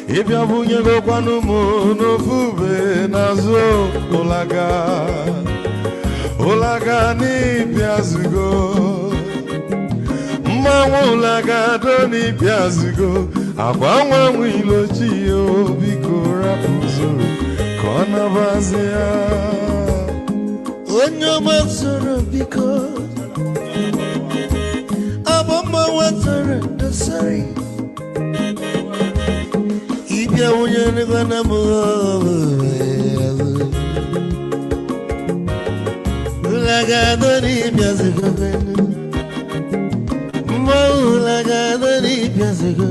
ịbịa bunye gokwanụ m n'ofu ube n'azụ ụlaga n'ịbịa zugo, mmanwụ ụlaga do n'ịbịa zugo, akwa nwa ilochi o, biko rapụ zoro ka ọ nabazi ya. Onye ọma zoro biko, abọmma wazoro ndosari, ịbịa wunye n'ịgwana m ụlagado n'ịbịa zigo, mma ụlagado n'ịbịa zigo,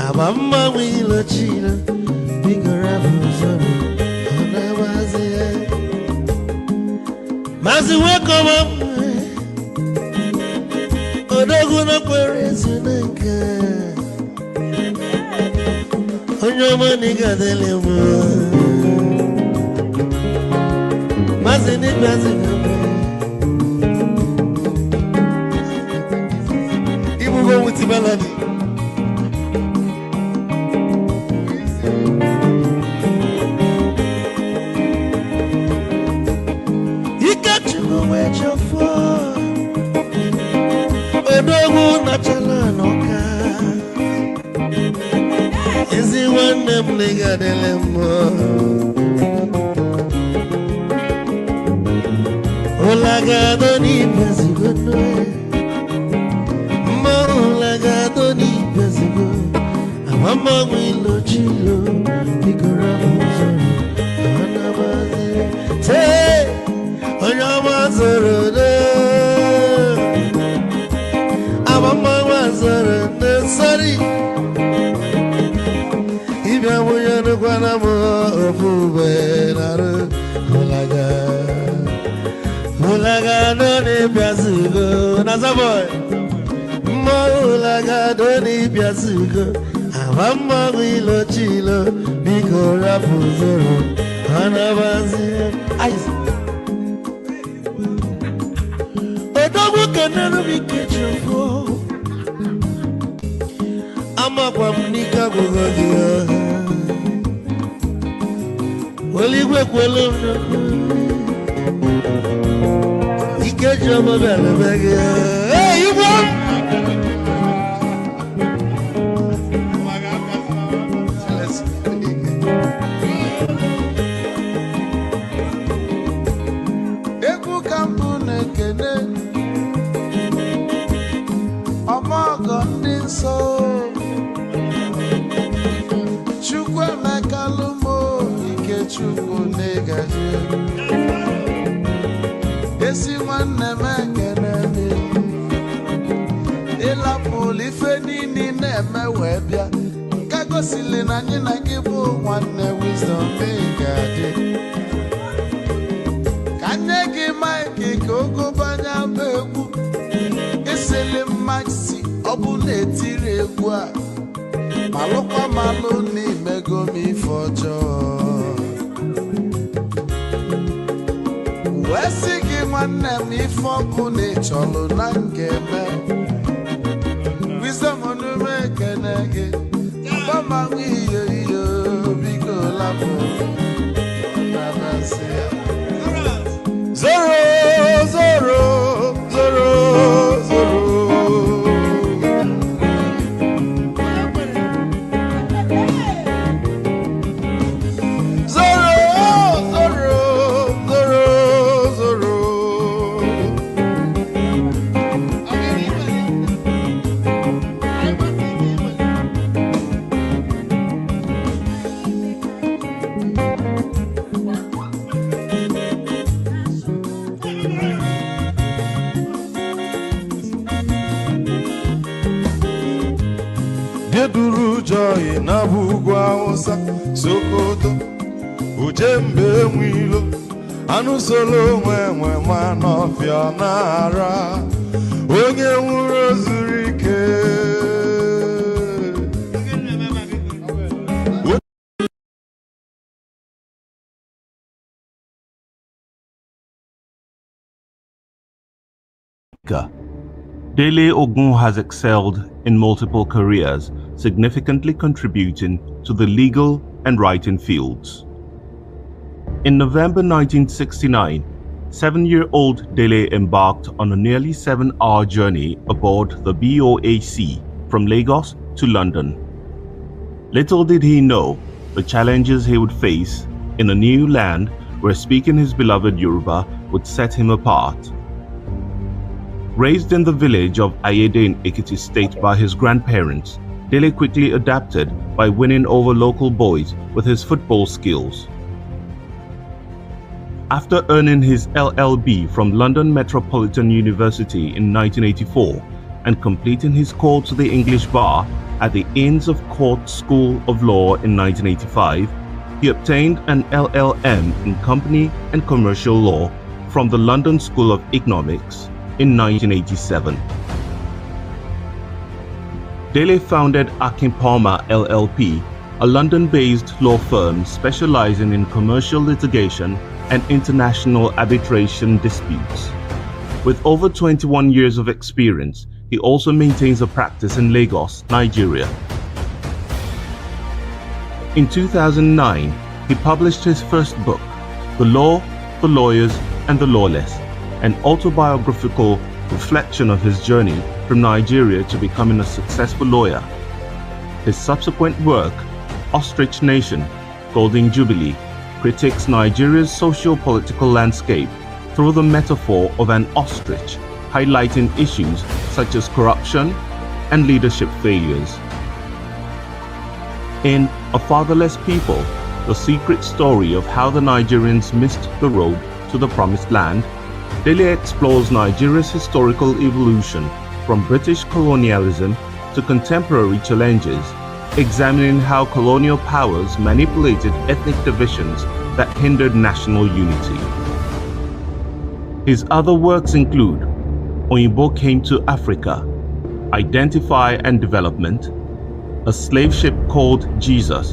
abọmma wilochilo, biko rapụ zoro ọ na-abazi ya. Mazi wekoma odogu no kwere sunenka, onyo mani gadele mo, mazi ni bazi ibu go with melody. Odogu na chala noka, ezi wane mliga dele mo, olagado ni bezigo noe, mo olagado ni bezigo, amama wilo chilo, bigora muzoro, anabaze, te, onyama zoro de. Sorry, if I were to go on a fool, Mulaga, don't be Piazugo, Nazaboy, Mulaga, don't be Piazugo, Amama Wilo Chilo, Bigo Rapuzoro, Anabazi, Ice. A dog can never be catching for. Ama kwa mnika kugodia, waligwe kwelo ikeja mabele bege. Hey, you won! Eku kampune kene, amago ndinso. Chukwu negaji esi nwanne m ekene ịlapụ ife niile na-eme wee bịa gosili na anyị na gị bụ nwanne wisdom megade ka nye gị maịkị ka ogobanya bụ egwu esili mmaksi ọ bụ na-etiri egwu a malụkwa malụ n'imego m ife ọjọọ wee sị gị nwanne m ife ọkụ na ịchọlụ na ngeme wisdom onume ekene gị Bama iyo iyo biko lapo nabasi zoro zoro zoro zoro Joy na bugwa osa Sokoto Ujembe mwilo Anu solo mwe manofia nara Onye nwuro zurike Dele Ogun has excelled in multiple careers, significantly contributing to the legal and writing fields. In November 1969, 7-year-old Dele embarked on a nearly 7-hour journey aboard the BOAC from Lagos to London. Little did he know the challenges he would face in a new land where speaking his beloved Yoruba would set him apart. Raised in the village of Ayede in Ekiti State by his grandparents, Dele quickly adapted by winning over local boys with his football skills. After earning his LLB from London Metropolitan University in 1984 and completing his course to the English bar at the Inns of Court School of Law in 1985, he obtained an LLM in Company and Commercial Law from the London School of Economics in 1987. Dele founded Akin Palmer LLP, a London-based law firm specializing in commercial litigation and international arbitration disputes. With over 21 years of experience, he also maintains a practice in Lagos, Nigeria. In 2009, he published his first book, The Law, the Lawyers, and the Lawless, an autobiographical reflection of his journey from Nigeria to becoming a successful lawyer. His subsequent work, Ostrich Nation, Golden Jubilee, critiques Nigeria's socio-political landscape through the metaphor of an ostrich, highlighting issues such as corruption and leadership failures. In A Fatherless People, the secret story of how the Nigerians missed the road to the promised land, Dele explores Nigeria's historical evolution from British colonialism to contemporary challenges, examining how colonial powers manipulated ethnic divisions that hindered national unity. His other works include Oyinbo Came to Africa, Identify and Development, A Slave Ship Called Jesus,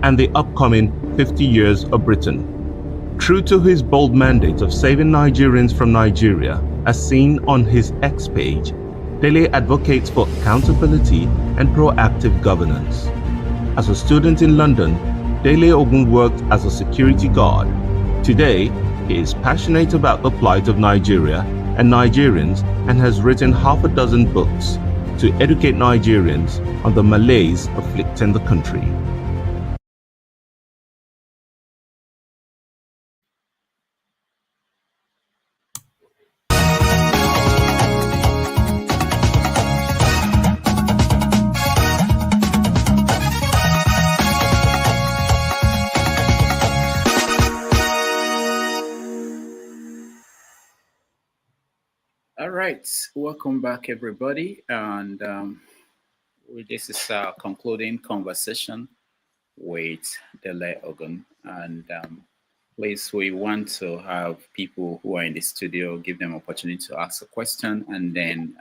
and the upcoming 50 Years of Britain. True to his bold mandate of saving Nigerians from Nigeria, as seen on his X page, Dele advocates for accountability and proactive governance. As a student in London, Dele Ogun worked as a security guard. Today, he is passionate about the plight of Nigeria and Nigerians and has written half a dozen books to educate Nigerians on the malaise afflicting the country. All right, welcome back, everybody, and this is our concluding conversation with Dele Ogun. And please, we want to have people who are in the studio, give them opportunity to ask a question, and then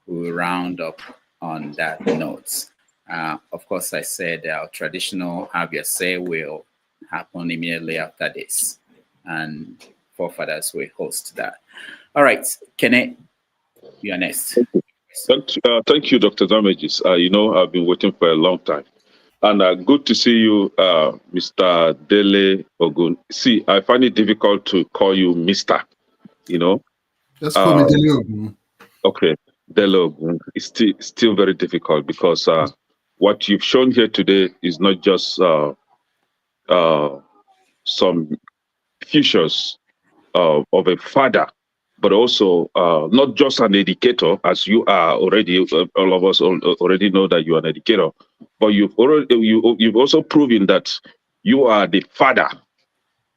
we'll round up on that note. Of course, I said our traditional have your say will happen immediately after this, and forefathers will host that. All right, Kenneth, you're next. Thank you, Dr. Damages. You know, I've been waiting for a long time. And good to see you, Mr. Dele Ogun. See, I find it difficult to call you Mr., you know. Let's call me Dele Ogun. Okay, Dele Ogun. It's still very difficult because what you've shown here today is not just some features of a father, but also not just an educator, as you are already. All of us already know that you are an educator, but you've also proven that you are the father,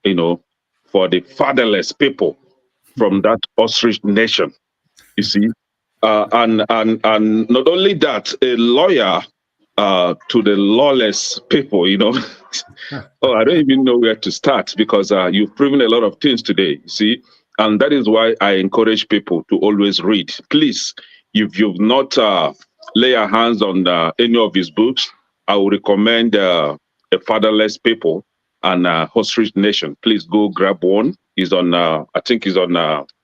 you know, for the fatherless people from that ostrich nation. You see, and not only that, a lawyer to the lawless people, you know. Oh, I don't even know where to start because you've proven a lot of things today, you see. And that is why I encourage people to always read. Please, if you've not lay your hands on any of his books, I would recommend A Fatherless People and Ostrich Nation. Please go grab one. He's on, I think he's on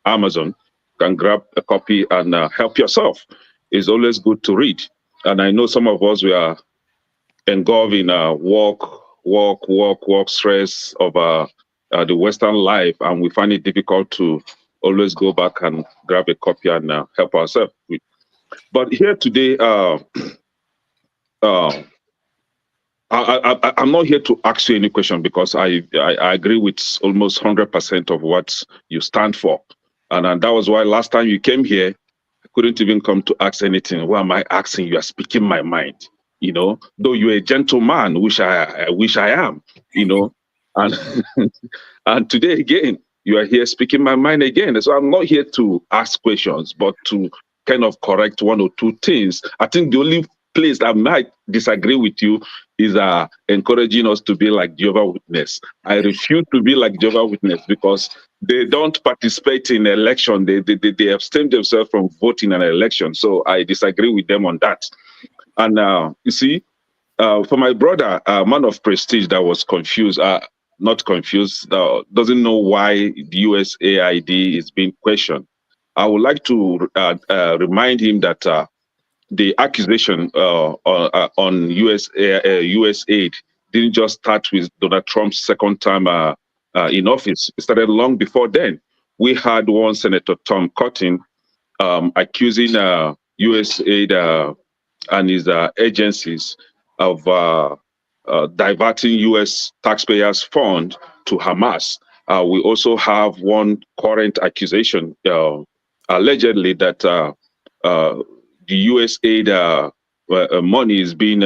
Amazon. You can grab a copy and help yourself. It's always good to read. And I know some of us, we are engulfed in work stress of the Western life, and we find it difficult to always go back and grab a copy and help ourselves with. But here today, I'm not here to ask you any question because I agree with almost 100% of what you stand for, and that was why last time you came here, I couldn't even come to ask anything. Why am I asking? You are speaking my mind. You know, though you're a gentleman, which I wish I am, you know, and and today again, you are here speaking my mind again. So I'm not here to ask questions, but to kind of correct one or two things. I think the only place that I might disagree with you is encouraging us to be like Jehovah's Witness. I refuse to be like Jehovah's Witness because they don't participate in election. They abstain themselves from voting in an election. So I disagree with them on that. And you see, for my brother, a man of prestige that was confused, not confused, doesn't know why the USAID is being questioned. I would like to remind him that the accusation on USAID didn't just start with Donald Trump's second time in office. It started long before then. We had one Senator Tom Cotton accusing USAID and his agencies of diverting U.S. taxpayers' fund to Hamas. We also have one current accusation, allegedly, that the USAID money is being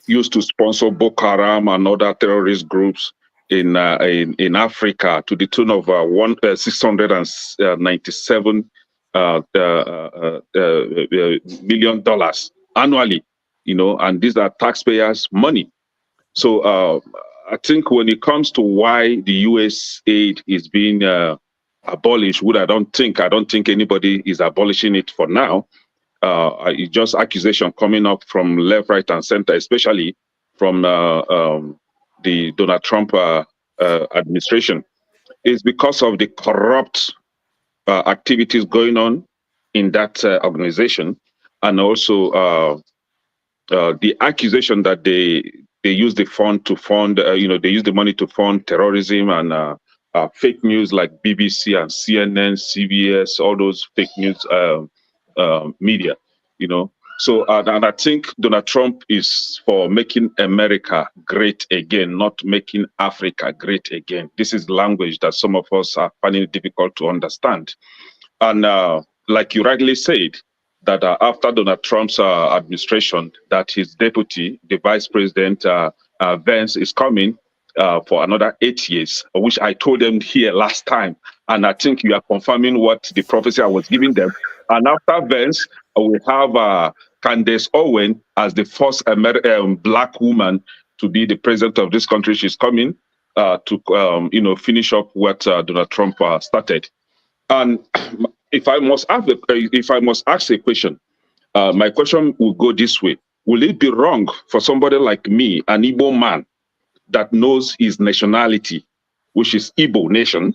used to sponsor Boko Haram and other terrorist groups in Africa to the tune of $697 million annually, you know, and these are taxpayers' money. So I think when it comes to why the U.S. aid is being abolished, I don't think anybody is abolishing it for now. It's just accusation coming up from left, right, and center, especially from the Donald Trump administration. It's because of the corrupt activities going on in that organization, and also the accusation that they use the fund to fund, they use the money to fund terrorism and fake news like BBC and CNN, CBS, all those fake news media, you know. So, and I think Donald Trump is for making America great again, not making Africa great again. This is language that some of us are finding it difficult to understand. And like you rightly said, that after Donald Trump's administration, that his deputy, the Vice President Vance, is coming for another 8 years, which I told them here last time. And I think you are confirming what the prophecy I was giving them. And after Vance, we have Candace Owen as the first black woman to be the president of this country. She's coming to finish up what Donald Trump started. And if I must ask a question, my question will go this way: will it be wrong for somebody like me, an Igbo man, that knows his nationality, which is Igbo nation,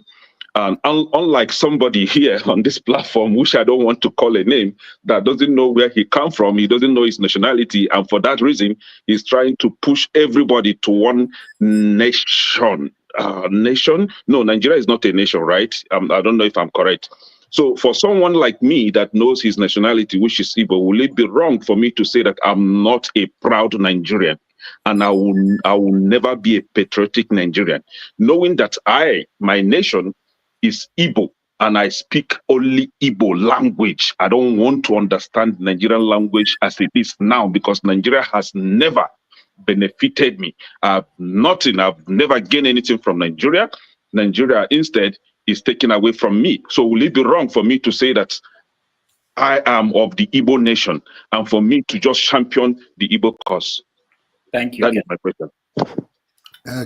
and unlike somebody here on this platform, which I don't want to call a name, that doesn't know where he come from, he doesn't know his nationality, and for that reason, he's trying to push everybody to one nation? Nation? No, Nigeria is not a nation, right? I don't know if I'm correct. So for someone like me that knows his nationality, which is Igbo, will it be wrong for me to say that I'm not a proud Nigerian? And I will never be a patriotic Nigerian, knowing that my nation is Igbo, and I speak only Igbo language. I don't want to understand Nigerian language as it is now, because Nigeria has never benefited me. I've never gained anything from Nigeria. Nigeria instead is taken away from me. So will it be wrong for me to say that I am of the Igbo nation, and for me to just champion the Igbo cause? Thank you. That is my question.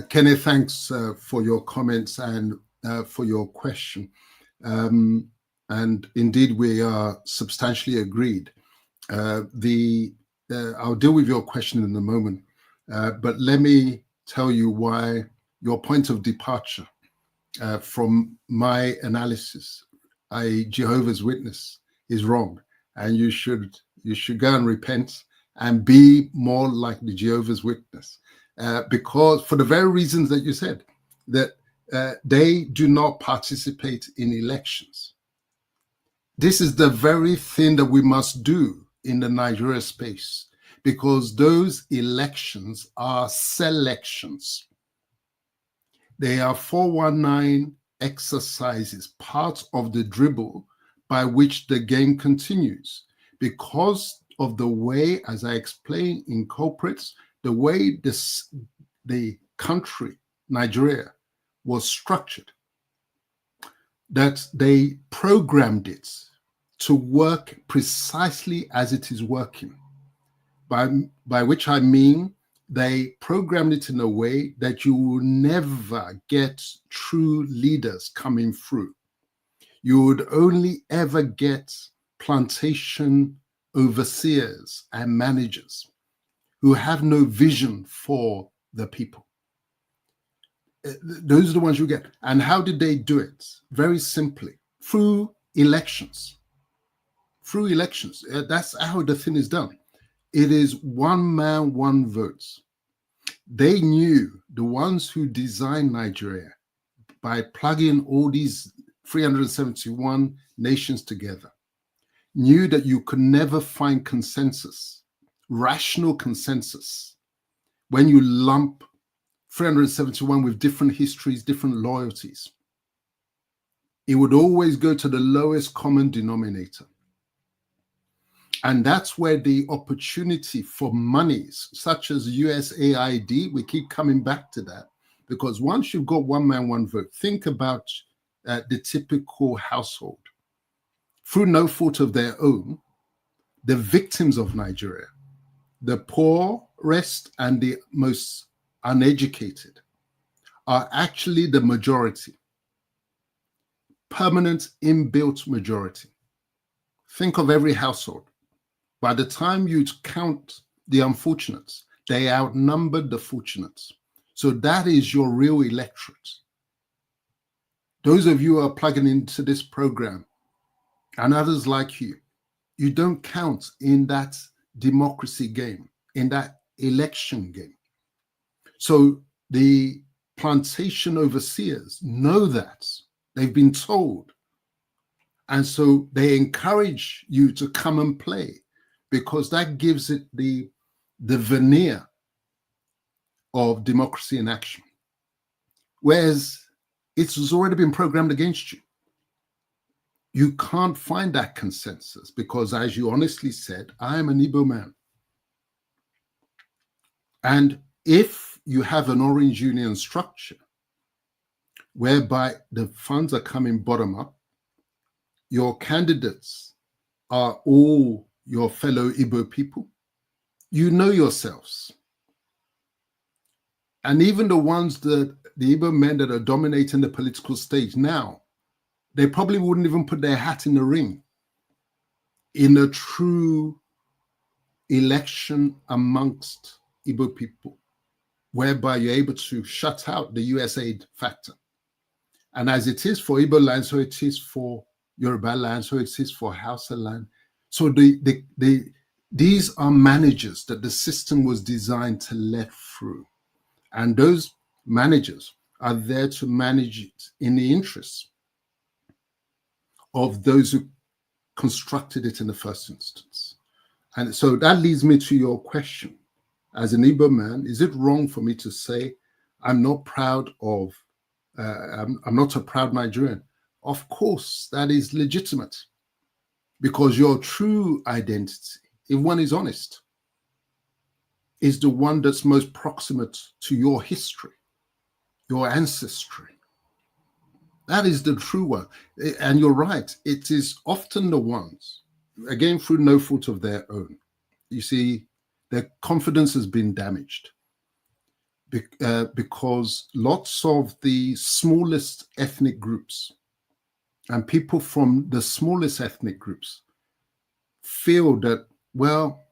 Kenneth, thanks for your comments and for your question. And indeed, we are substantially agreed. I'll deal with your question in a moment, but let me tell you why your point of departure from my analysis, i.e. Jehovah's Witness, is wrong, and you should go and repent and be more like the Jehovah's Witness, because for the very reasons that you said, that they do not participate in elections. This is the very thing that we must do in the Nigeria space, because those elections are selections. They are 419 exercises, part of the dribble by which the game continues. Because of the way, as I explained in culprits, the way the country, Nigeria, was structured, that they programmed it to work precisely as it is working, by which I mean they programmed it in a way that you will never get true leaders coming through. You would only ever get plantation overseers and managers who have no vision for the people. Those are the ones you get. And how did they do it? Very simply, through elections. Through elections. That's how the thing is done. It is one man, one vote. They knew, the ones who designed Nigeria, by plugging all these 371 nations together, knew that you could never find consensus, rational consensus, when you lump 371 with different histories, different loyalties. It would always go to the lowest common denominator. And that's where the opportunity for monies, such as USAID, we keep coming back to that, because once you've got one man, one vote, think about the typical household. Through no fault of their own, the victims of Nigeria, the poorest and the most uneducated, are actually the majority, permanent inbuilt majority. Think of every household. By the time you count the unfortunates, they outnumbered the fortunates. So that is your real electorate. Those of you who are plugging into this program and others like you, you don't count in that democracy game, in that election game. So the plantation overseers know that. They've been told. And so they encourage you to come and play, because that gives it the veneer of democracy in action. Whereas it's already been programmed against you. You can't find that consensus because, as you honestly said, I am an Igbo man. And if you have an Orange Union structure whereby the funds are coming bottom up, your candidates are all your fellow Igbo people. You know yourselves. And even the ones that the Igbo men that are dominating the political stage now, they probably wouldn't even put their hat in the ring in a true election amongst Igbo people, whereby you're able to shut out the US aid factor. And as it is for Igbo land, so it is for Yoruba land, so it is for Hausa land. So these are managers that the system was designed to let through. And those managers are there to manage it in the interests of those who constructed it in the first instance. And so that leads me to your question. As an Igbo man, is it wrong for me to say I'm not proud of, I'm not a proud Nigerian? Of course, that is legitimate, because your true identity, if one is honest, is the one that's most proximate to your history, your ancestry. That is the true one. And you're right, it is often the ones, again, through no fault of their own. You see, their confidence has been damaged because lots of the smallest ethnic groups and people from the smallest ethnic groups feel that, well,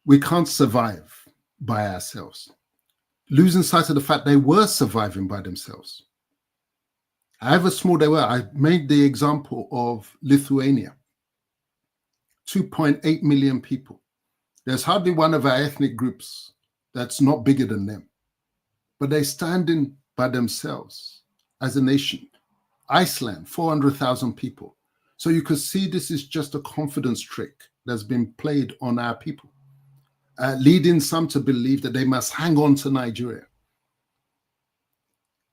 we can't survive by ourselves, losing sight of the fact they were surviving by themselves. However small they were, I made the example of Lithuania, 2.8 million people. There's hardly one of our ethnic groups that's not bigger than them, but they stand in by themselves as a nation. Iceland, 400,000 people. So you could see this is just a confidence trick that's been played on our people, leading some to believe that they must hang on to Nigeria,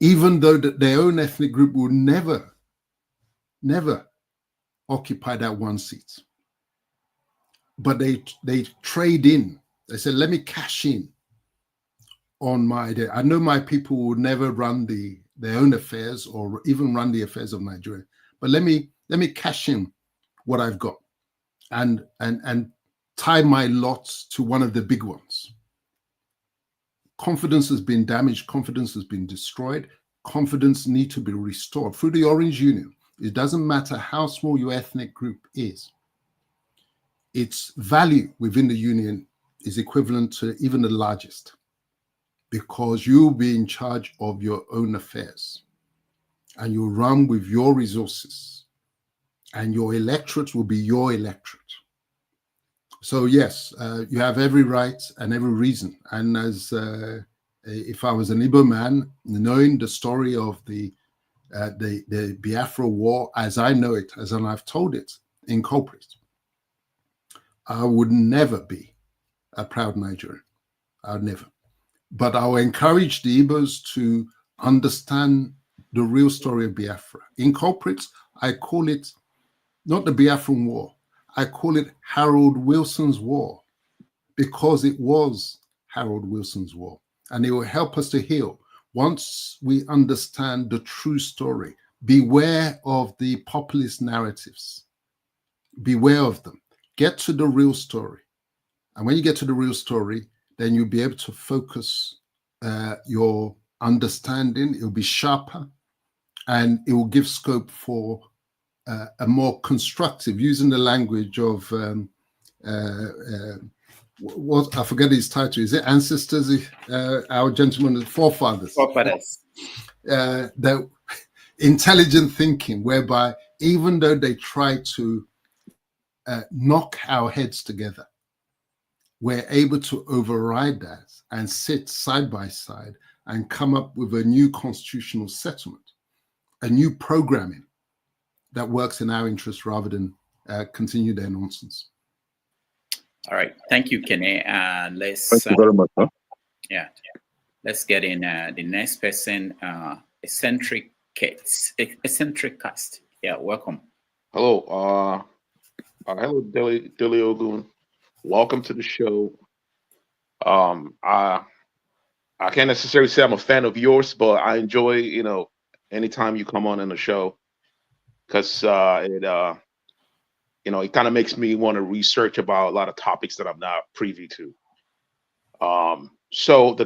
even though that their own ethnic group will never occupy that one seat. But they trade in. They say, let me cash in on my idea. I know my people will never run their own affairs or even run the affairs of Nigeria, but let me cash in what I've got and tie my lots to one of the big ones. Confidence has been damaged. Confidence has been destroyed. Confidence needs to be restored through the Orange Union. It doesn't matter how small your ethnic group is. Its value within the union is equivalent to even the largest, because you'll be in charge of your own affairs and you'll run with your resources and your electorate will be your electorate. So yes, you have every right and every reason. And as if I was an Igbo man, knowing the story of the Biafra War as I know it, as I've told it in culprits, I would never be a proud Nigerian. I would never. But I will encourage the Igbos to understand the real story of Biafra. In culprits, I call it not the Biafran War. I call it Harold Wilson's War, because it was Harold Wilson's war. And it will help us to heal once we understand the true story. Beware of the populist narratives. Beware of them. Get to the real story. And when you get to the real story, then you'll be able to focus your understanding. It'll be sharper and it will give scope for a more constructive, using the language of what I forget his title. Is it Ancestors? Our gentlemen, forefathers. Forefathers. The intelligent thinking, whereby even though they try to knock our heads together, we're able to override that and sit side by side and come up with a new constitutional settlement, a new programming that works in our interest rather than continue their nonsense. All right. Thank you, Kenny. Let's Thank you very much. Yeah. Let's get in the next person, eccentric cast. Yeah, welcome. Hello. Hello, Dele Ogun. Welcome to the show. I can't necessarily say I'm a fan of yours, but I enjoy, anytime you come on in the show, because You know, it kind of makes me want to research about a lot of topics that I'm not privy to. So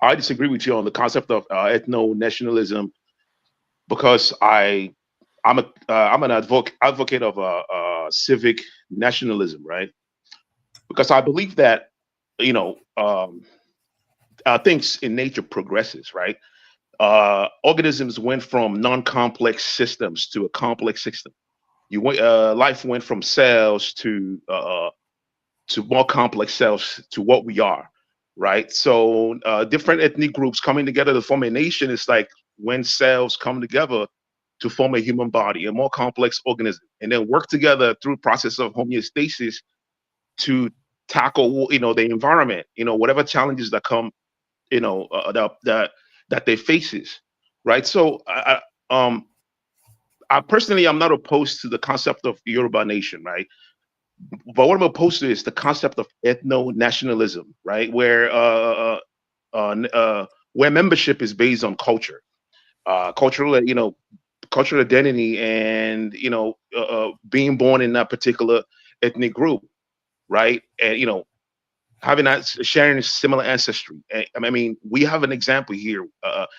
I disagree with you on the concept of ethno-nationalism, because I'm an advocate of civic nationalism, right? Because I believe that, you know, things in nature progresses, right? Organisms went from non-complex systems to a complex system. Life went from cells to more complex cells to what we are, right? So different ethnic groups coming together to form a nation is like when cells come together to form a human body, a more complex organism, and then work together through process of homeostasis to tackle, you know, the environment, you know, whatever challenges that come, you know, that they faces, right? So I personally, I'm not opposed to the concept of Yoruba nation, right? But what I'm opposed to is the concept of ethno-nationalism, right? Where membership is based on culture, cultural, you know, cultural identity, and you know, being born in that particular ethnic group, right? And you know, having that sharing similar ancestry. I mean, we have an example here,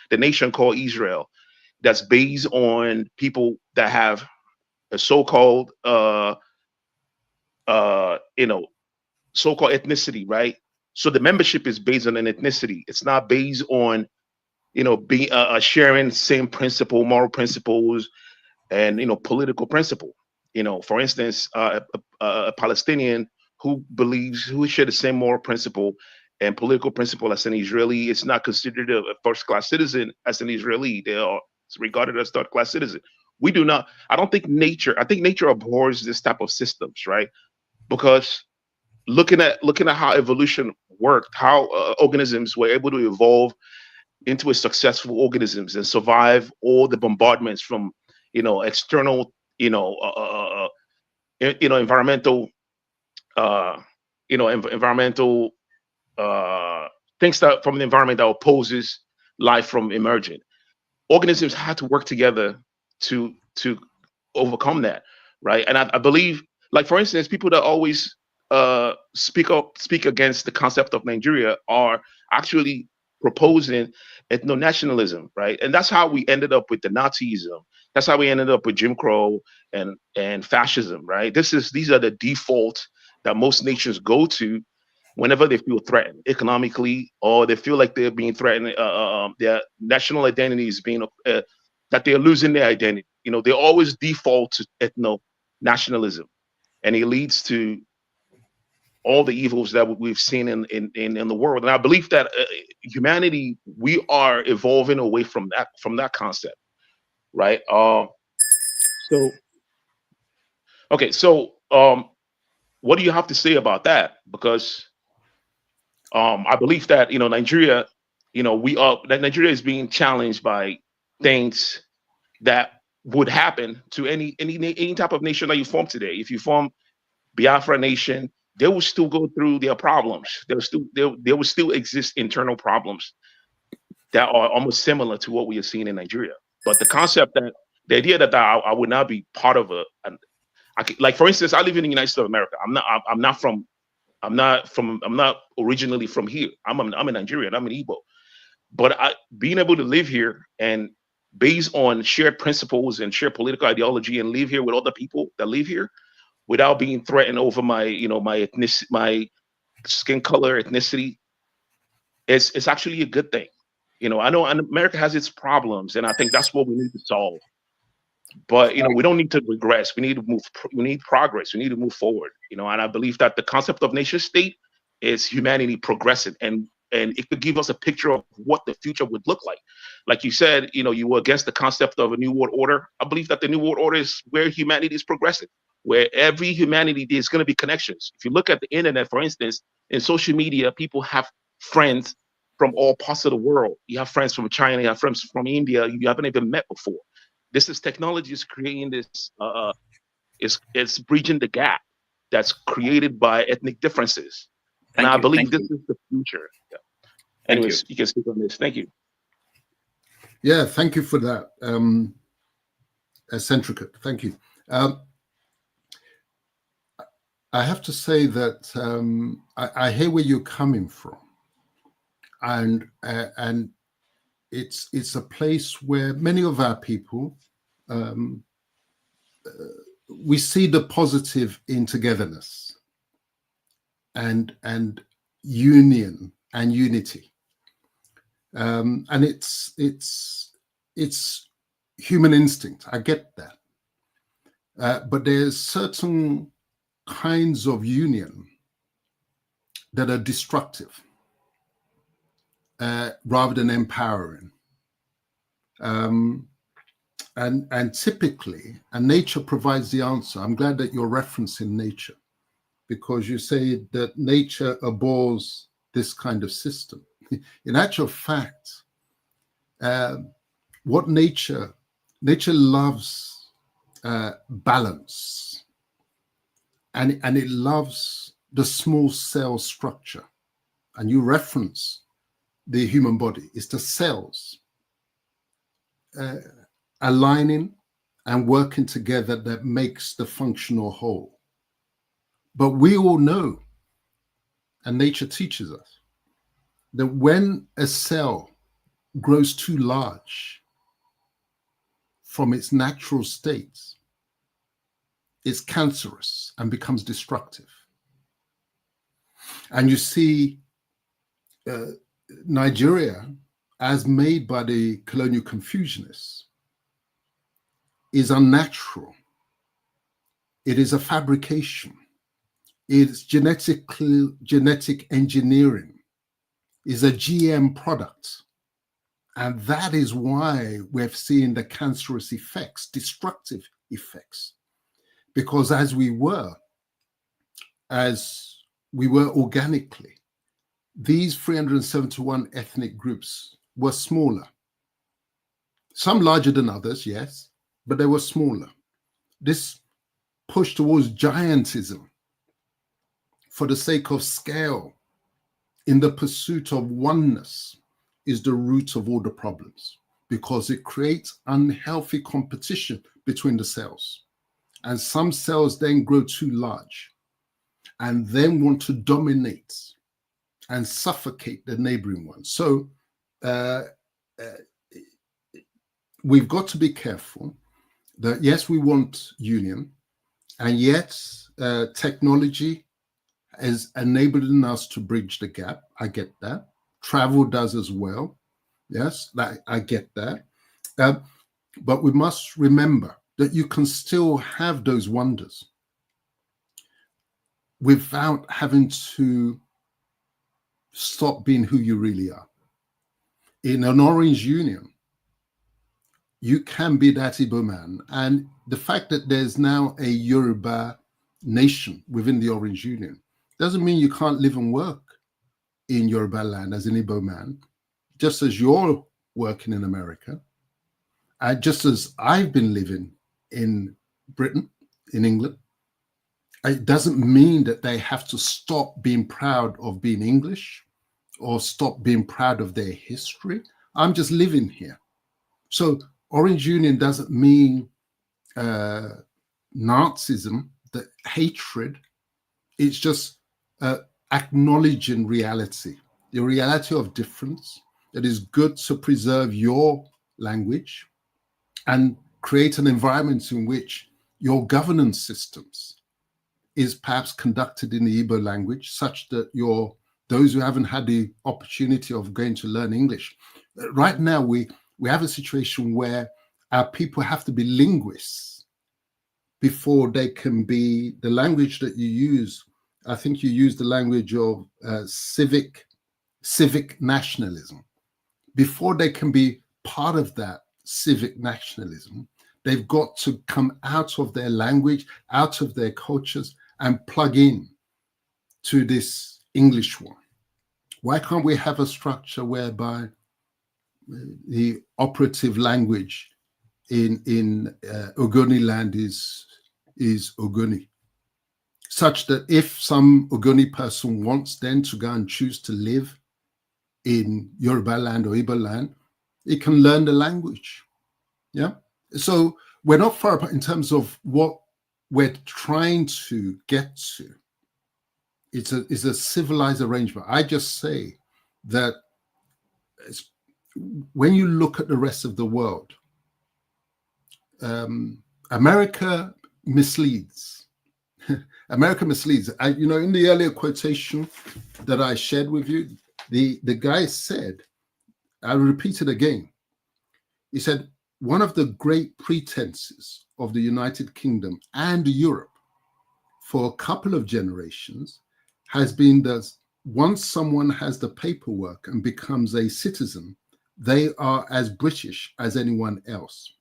the nation called Israel, that's based on people that have a so-called, you know, so-called ethnicity, right? So the membership is based on an ethnicity. It's not based on, you know, being sharing same principle, moral principles, and you know, political principle. You know, for instance, a Palestinian who share the same moral principle and political principle as an Israeli is not considered a first-class citizen as an Israeli. They are regarded as third-class citizen. We do not. I don't think nature. I think nature abhors this type of systems, right? Because looking at how evolution worked, how organisms were able to evolve into a successful organisms and survive all the bombardments from, you know, external, you know, environmental, environmental things that from the environment that opposes life from emerging. Organisms had to work together to overcome that, right? And I believe, like for instance, people that always speak against the concept of Nigeria are actually proposing ethno-nationalism, right? And that's how we ended up with the Nazism. That's how we ended up with Jim Crow and fascism, right? These are the default that most nations go to whenever they feel threatened economically, or they feel like they're being threatened, their national identity is being that they're losing their identity. You know, they always default to ethno-nationalism, and it leads to all the evils that we've seen in the world. And I believe that humanity, we are evolving away from that concept, right? So okay, so what do you have to say about that? Because I believe that, you know, Nigeria, you know, that Nigeria is being challenged by things that would happen to any type of nation that you form today. If you form Biafra nation, they will still go through their problems. There will still exist internal problems that are almost similar to what we are seeing in Nigeria. But the idea that I would not be part of like for instance, I live in the United States of America. I'm not originally from here. I'm a Nigerian. I'm an Igbo. But being able to live here and based on shared principles and shared political ideology and live here with other people that live here without being threatened over my, you know, my ethnicity, my skin color, ethnicity, it's actually a good thing. You know, I know America has its problems, and I think that's what we need to solve. But you know, we don't need to regress. We need to move. We need progress. We need to move forward. You know, and I believe that the concept of nation state is humanity progressing, and it could give us a picture of what the future would look like. Like you said, you know, you were against the concept of a new world order. I believe that the new world order is where humanity is progressing, where every humanity there's going to be connections. If you look at the internet, for instance, in social media, people have friends from all parts of the world. You have friends from China, you have friends from India you haven't even met before. This is technology is creating this, it's bridging the gap that's created by ethnic differences. And I believe this is the future. Yeah. Anyways, you can speak on this. Thank you. Yeah, thank you for that, Eccentric. Thank you. I have to say that I hear where you're coming from, and it's a place where many of our people we see the positive in togetherness and union and unity, and it's human instinct. I get that, but there's certain kinds of union that are destructive rather than empowering. And typically, and nature provides the answer. I'm glad that you're referencing nature, because you say that nature abhors this kind of system. In actual fact, what nature loves balance, and it loves the small cell structure. And you reference the human body. It's the cells aligning and working together that makes the functional whole. But we all know, and nature teaches us, that when a cell grows too large from its natural state, it's cancerous and becomes destructive. And you see Nigeria, as made by the colonial Confucianists, is unnatural. It is a fabrication. It's genetic engineering. Is a GM product. And that is why we've seen the cancerous effects, destructive effects. Because as we were organically, these 371 ethnic groups were smaller. Some larger than others, yes, but they were smaller. This push towards giantism for the sake of scale in the pursuit of oneness is the root of all the problems, because it creates unhealthy competition between the cells. And some cells then grow too large and then want to dominate and suffocate the neighboring ones. So we've got to be careful that, yes, we want union, and yet technology is enabling us to bridge the gap. I get that. Travel does as well. Yes, I get that. But we must remember that you can still have those wonders without having to stop being who you really are. In an Orange Union, you can be that Igbo man. And the fact that there's now a Yoruba nation within the Orange Union doesn't mean you can't live and work in Yoruba land as an Igbo man, just as you're working in America, just as I've been living in Britain, in England. It doesn't mean that they have to stop being proud of being English or stop being proud of their history. I'm just living here. So Orange Union doesn't mean Nazism, the hatred. It's just acknowledging reality, the reality of difference. It is good to preserve your language and create an environment in which your governance systems is perhaps conducted in the Igbo language, such that those who haven't had the opportunity of going to learn English. Right now, we have a situation where our people have to be linguists before they can be the language that you use. I think you use the language of civic nationalism. Before they can be part of that civic nationalism, they've got to come out of their language, out of their cultures, and plug in to this English one. Why can't we have a structure whereby the operative language in Ogoni land is Ogoni, such that if some Ogoni person wants then to go and choose to live in Yoruba land or Igbo land, it can learn the language. Yeah. So we're not far apart in terms of what we're trying to get to. it's a civilized arrangement. I just say that when you look at the rest of the world, America misleads. America misleads. In the earlier quotation that I shared with you, the guy said, I'll repeat it again. He said, one of the great pretenses of the United Kingdom and Europe for a couple of generations has been that once someone has the paperwork and becomes a citizen, they are as British as anyone else.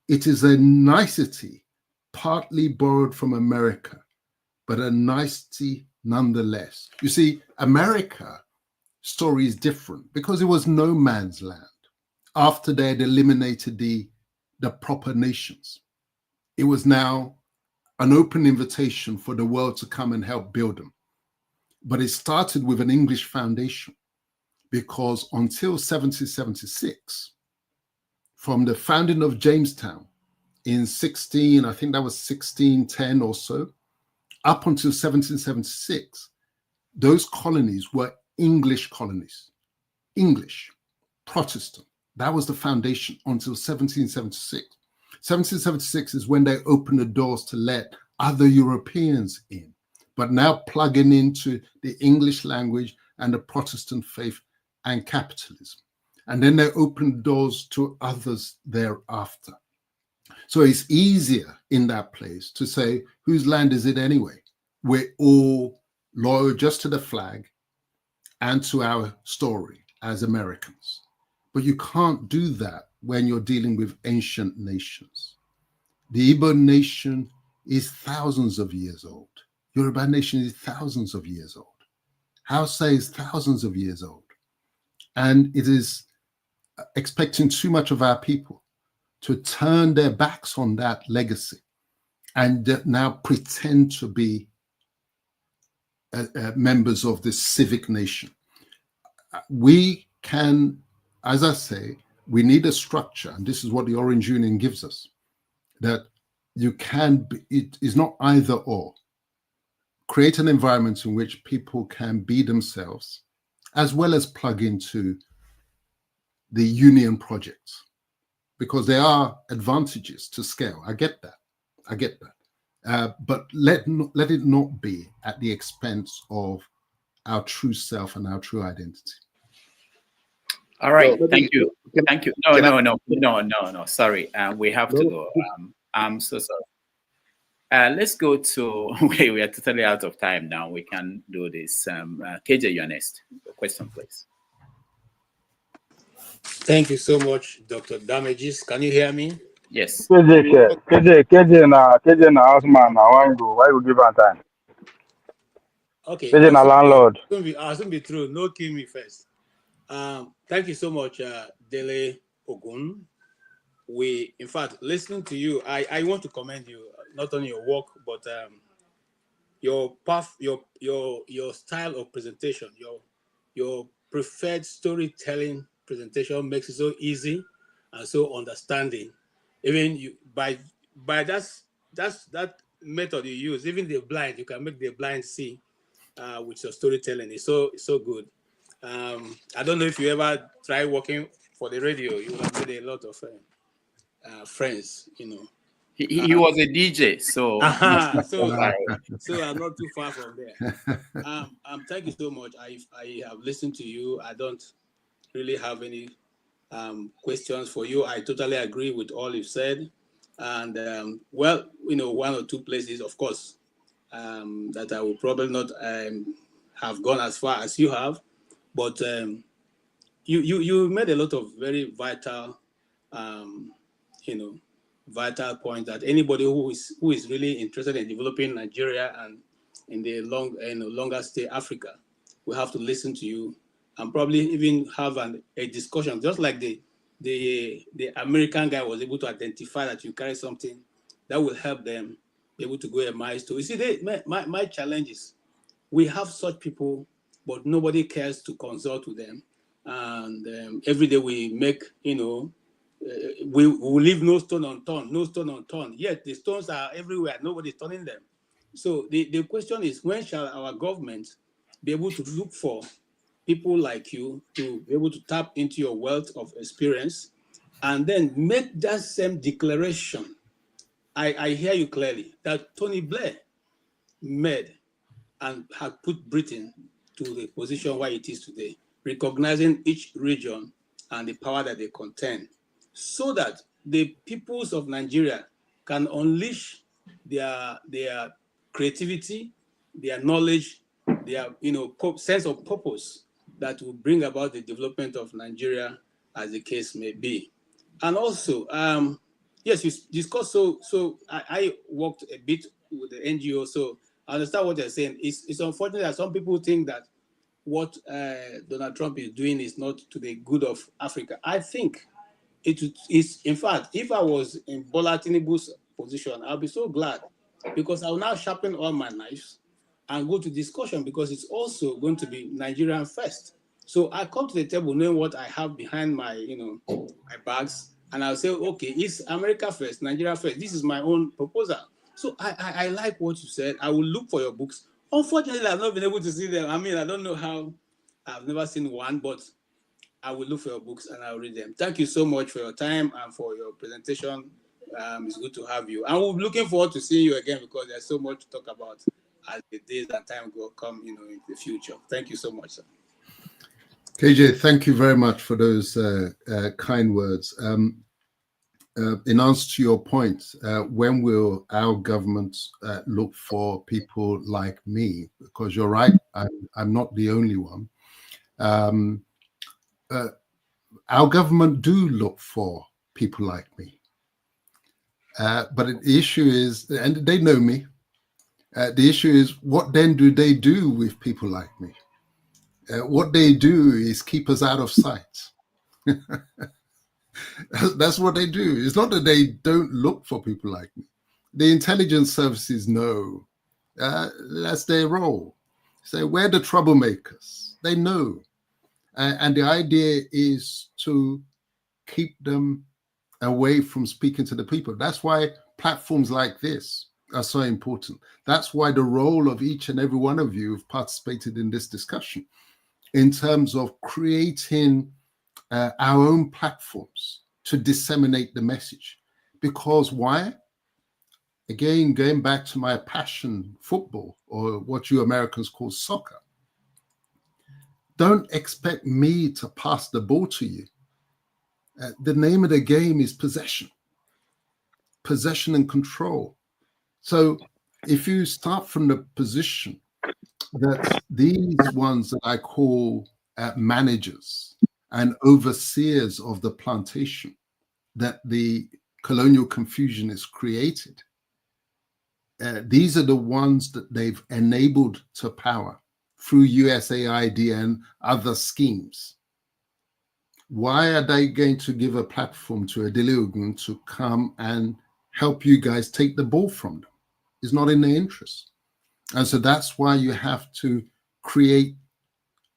It is a nicety partly borrowed from America, but a nicety nonetheless. You see, America's story is different because it was no man's land after they had eliminated the proper nations. It was now an open invitation for the world to come and help build them. But it started with an English foundation, because until 1776, from the founding of Jamestown in 1610 or so, up until 1776, those colonies were English colonies, English, Protestant. That was the foundation until 1776. 1776 is when they opened the doors to let other Europeans in, but now plugging into the English language and the Protestant faith and capitalism. And then they opened doors to others thereafter. So it's easier in that place to say, whose land is it anyway? We're all loyal just to the flag and to our story as Americans. But you can't do that when you're dealing with ancient nations. The Igbo nation is thousands of years old. Yoruba nation is thousands of years old. Hausa is thousands of years old. And it is expecting too much of our people to turn their backs on that legacy and now pretend to be members of this civic nation. We can, as I say, we need a structure, and this is what the Orange Union gives us, that you can be, it is not either or. Create an environment in which people can be themselves, as well as plug into the union projects, because there are advantages to scale. I get that. But let it not be at the expense of our true self and our true identity. All right, thank you. No. Sorry, we have to go. I'm so sorry. Let's go to. We are totally out of time now. We can do this. KJ, you're next. Question, please. Thank you so much, Dr. Damages. Can you hear me? Yes. KJ na houseman. Why you give her time? Okay. KJ na landlord. I'll soon be through. No, kill me first. Thank you so much, Dele Ogun. In fact, listening to you, I want to commend you, not only your work, but your path, your style of presentation, your preferred storytelling presentation makes it so easy and so understanding. Even you by that method you use, even the blind, you can make the blind see with your storytelling. It's so good. I don't know if you ever try working for the radio. You will have made a lot of friends, you know. He was a DJ, so so I'm not too far from there. Thank you so much. I have listened to you. I don't really have any questions for you. I totally agree with all you've said. And well, one or two places, of course, that I will probably not have gone as far as you have, but you made a lot of very vital, vital points that anybody who is really interested in developing Nigeria and in the longer stay Africa will have to listen to you and probably even have a discussion, just like the American guy was able to identify that you carry something that will help them be able to go a milestone. You see, my challenge is we have such people, but nobody cares to consult with them. And every day we make, we leave no stone unturned, Yet the stones are everywhere. Nobody's turning them. So the question is, when shall our government be able to look for people like you to be able to tap into your wealth of experience and then make that same declaration? I hear you clearly that Tony Blair made and had put Britain to the position where it is today, recognizing each region and the power that they contain, so that the peoples of Nigeria can unleash their creativity, their knowledge, their sense of purpose that will bring about the development of Nigeria, as the case may be. And also, yes, you discussed. So I worked a bit with the NGO, so I understand what you're saying. It's unfortunate that some people think that what Donald Trump is doing is not to the good of Africa. I think it is, in fact, if I was in Bola Tinubu's position, I'll be so glad, because I'll now sharpen all my knives and go to discussion, because it's also going to be Nigerian first. So I come to the table knowing what I have behind my, my bags, and I'll say, okay, it's America first, Nigeria first. This is my own proposal. So I like what you said. I will look for your books. Unfortunately, I've not been able to see them. I mean, I don't know how. I've never seen one, but I will look for your books and I'll read them. Thank you so much for your time and for your presentation. It's good to have you. And we're looking forward to seeing you again, because there's so much to talk about as the days and time will come, in the future. Thank you so much, sir. KJ, thank you very much for those kind words. In answer to your point, when will our government look for people like me? Because you're right, I'm not the only one. Our government do look for people like me. But the issue is, and they know me, the issue is, what then do they do with people like me? What they do is keep us out of sight. That's what they do. It's not that they don't look for people like me. The intelligence services know. That's their role. So we're the troublemakers. They know. And the idea is to keep them away from speaking to the people. That's why platforms like this are so important. That's why the role of each and every one of you who've participated in this discussion, in terms of creating our own platforms to disseminate the message. Because why? Again, going back to my passion, football, or what you Americans call soccer. Don't expect me to pass the ball to you. The name of the game is possession and control. So if you start from the position that these ones that I call managers and overseers of the plantation that the colonial confusion is created, these are the ones that they've enabled to power through USAID and other schemes. Why are they going to give a platform to a Dele Ogun to come and help you guys take the ball from them? It's not in their interest. And so that's why you have to create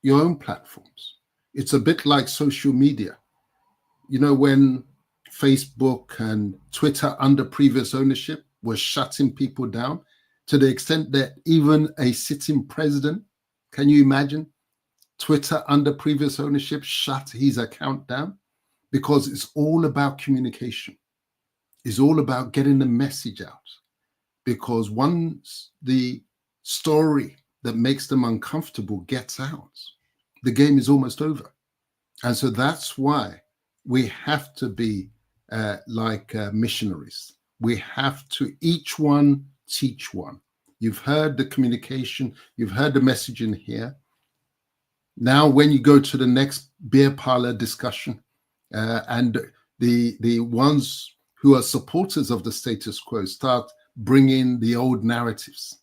your own platforms. It's a bit like social media. When Facebook and Twitter under previous ownership were shutting people down, to the extent that even a sitting president, can you imagine, Twitter under previous ownership shut his account down? Because it's all about communication. It's all about getting the message out. Because once the story that makes them uncomfortable gets out, the game is almost over. And so that's why we have to be like missionaries. We have to each one teach one. You've heard the communication, you've heard the messaging here. Now, when you go to the next beer parlor discussion, and the ones who are supporters of the status quo start bringing the old narratives,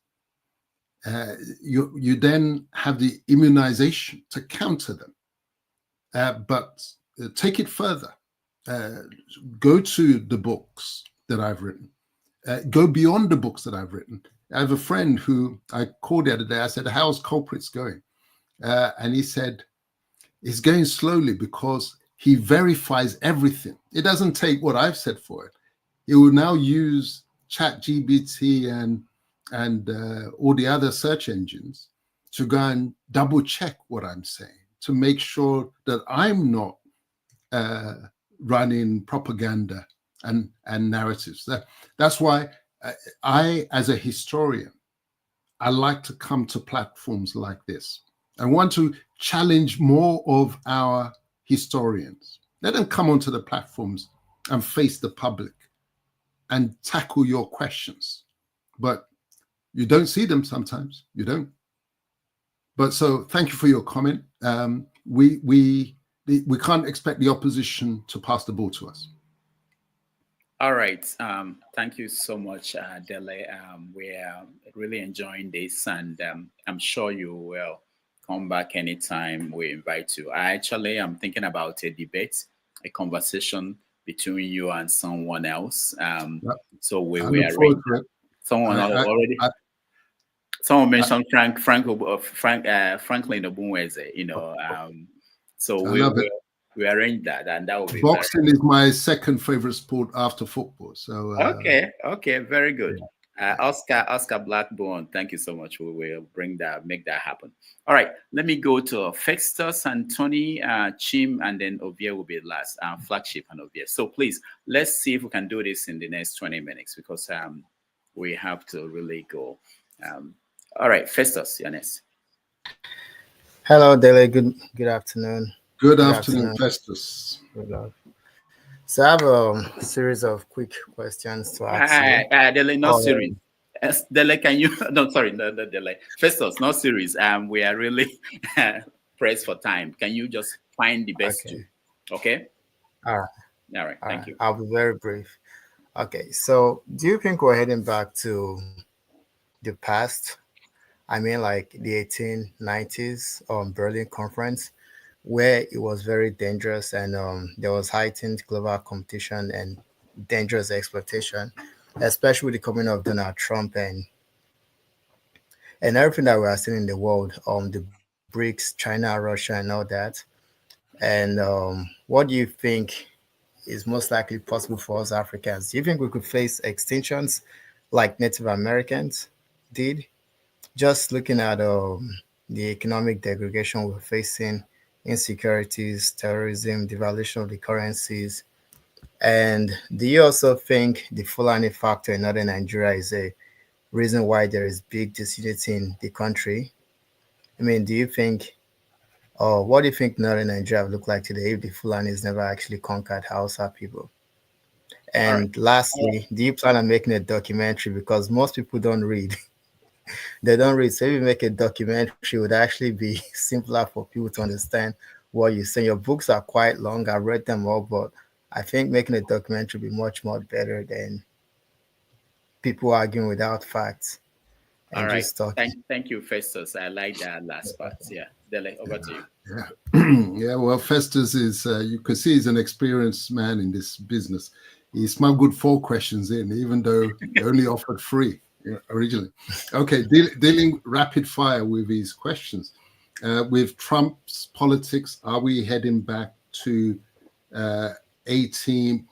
you then have the immunization to counter them. But take it further. Go to the books that I've written. Go beyond the books that I've written. I have a friend who I called the other day. I said, how's Culprits going? And he said, it's going slowly because he verifies everything. It doesn't take what I've said for it. He will now use ChatGPT and and all the other search engines to go and double check what I'm saying, to make sure that I'm not running propaganda and narratives. That's why I, as a historian, I like to come to platforms like this. I want to challenge more of our historians. Let them come onto the platforms and face the public and tackle your questions. But you don't see them sometimes. You don't. But so thank you for your comment. We can't expect the opposition to pass the ball to us. All right. Thank you so much, Dele. We're really enjoying this, and I'm sure you will come back anytime we invite you. I actually am thinking about a debate, a conversation between you and someone else. So we are someone already. Someone mentioned Franklin Obunweze, you know. So we arrange that, and that will be boxing is my second favorite sport after football. So okay, very good. Oscar Blackburn, thank you so much. We will make that happen. All right, let me go to Festus and Tony, Chim, and then Ovie will be last. Flagship and Ovie. So please, let's see if we can do this in the next 20 minutes because we have to really go. All right, Festus, you're next. Hello, Dele. Good afternoon. Good afternoon, Festus. Good luck. So I have a series of quick questions to ask you. Dele, not series. Dele, can you? No, sorry, no, Dele. Festus, not series. We are really pressed for time. Can you just find the best two? Okay. All right. All right. Thank you. I'll be very brief. Okay. So, do you think we're heading back to the past? I mean, like the 1890s Berlin Conference, where it was very dangerous and there was heightened global competition and dangerous exploitation, especially with the coming of Donald Trump and everything that we are seeing in the world, the BRICS, China, Russia, and all that. And what do you think is most likely possible for us Africans? Do you think we could face extinctions like Native Americans did? Just looking at the economic degradation we're facing, insecurities, terrorism, devaluation of the currencies. And do you also think the Fulani factor in northern Nigeria is a reason why there is big disunity in the country? I mean, do you think, or what do you think northern Nigeria would look like today if the Fulanis never actually conquered Hausa people? And lastly, do you plan on making a documentary? Because most people don't read. They don't read. So if you make a documentary, it would actually be simpler for people to understand what you're saying. Your books are quite long. I read them all, but I think making a documentary would be much more better than people arguing without facts. And all right. Just talking. Thank you, Festus. I like that last part. Yeah. Dele, over to you. Yeah. Well, Festus is, you can see he's an experienced man in this business. He smuggled 4 questions in, even though he only offered 3. Originally. Okay, dealing rapid fire with these questions. With Trump's politics, are we heading back to 18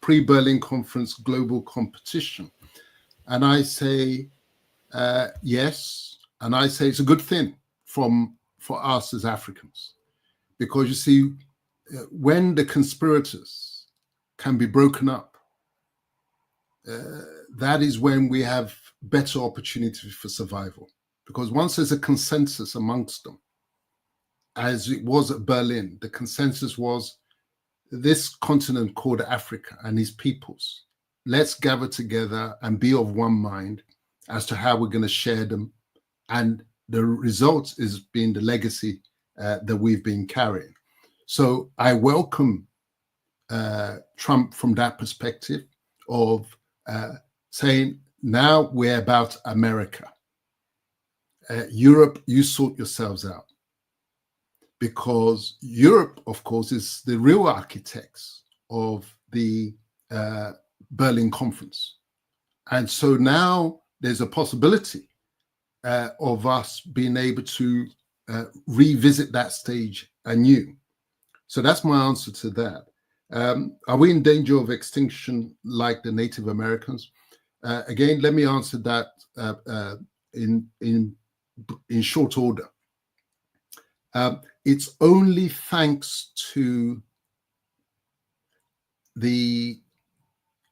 pre-Berlin conference global competition? And I say yes, and I say it's a good thing for us as Africans, because you see, when the conspirators can be broken up, that is when we have better opportunity for survival. Because once there's a consensus amongst them, as it was at Berlin, the consensus was this continent called Africa and his peoples. Let's gather together and be of one mind as to how we're going to share them. And the result is being the legacy that we've been carrying. So I welcome Trump from that perspective of saying, now we're about America. Europe, you sort yourselves out. Because Europe, of course, is the real architects of the Berlin Conference. And so now there's a possibility of us being able to revisit that stage anew. So that's my answer to that. Are we in danger of extinction like the Native Americans? Again, let me answer that in short order. It's only thanks to the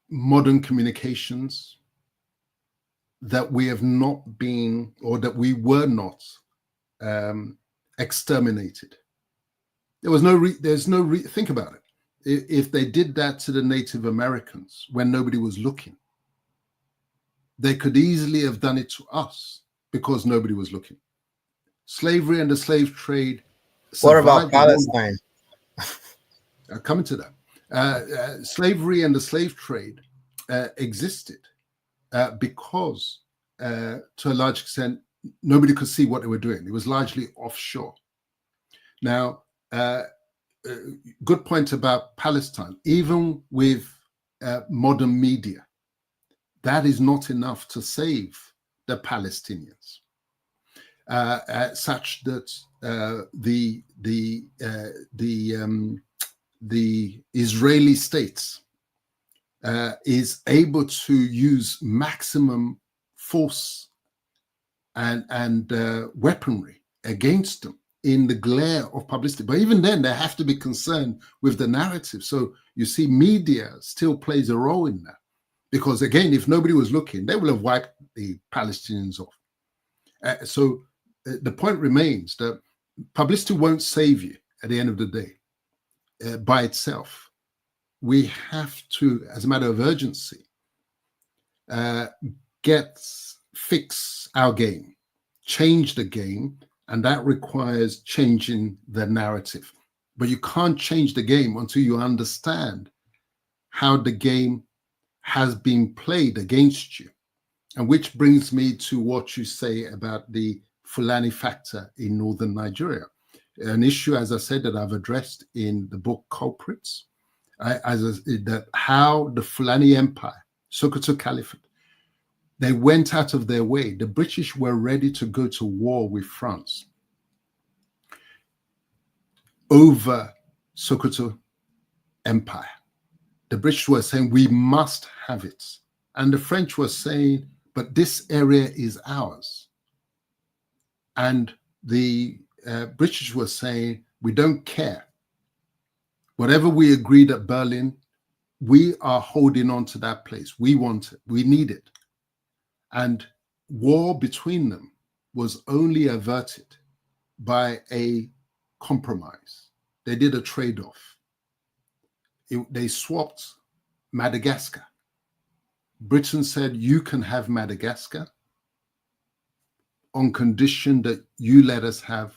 modern communications that we have not been, or that we were not exterminated. There's no think about it. If they did that to the Native Americans when nobody was looking, they could easily have done it to us because nobody was looking. Slavery and the slave trade. What about Palestine? Coming to that. Slavery and the slave trade existed because, to a large extent, nobody could see what they were doing. It was largely offshore. Now, good point about Palestine. Even with modern media, that is not enough to save the Palestinians, such that the Israeli state is able to use maximum force and weaponry against them in the glare of publicity. But even then, they have to be concerned with the narrative. So you see, media still plays a role in that. Because again, if nobody was looking, they will have wiped the Palestinians off. So the point remains that publicity won't save you at the end of the day by itself. We have to, as a matter of urgency, fix our game, change the game, and that requires changing the narrative. But you can't change the game until you understand how the game has been played against you. And which brings me to what you say about the Fulani factor in northern Nigeria, an issue, as I said, that I've addressed in the book Culprits, that how the Fulani Empire, Sokoto Caliphate, they went out of their way. The British were ready to go to war with France over Sokoto Empire. The British were saying, we must have it. And the French were saying, but this area is ours. And the British were saying, we don't care. Whatever we agreed at Berlin, we are holding on to that place. We want it. We need it. And war between them was only averted by a compromise. They did a trade-off. They swapped Madagascar. Britain said, you can have Madagascar on condition that you let us have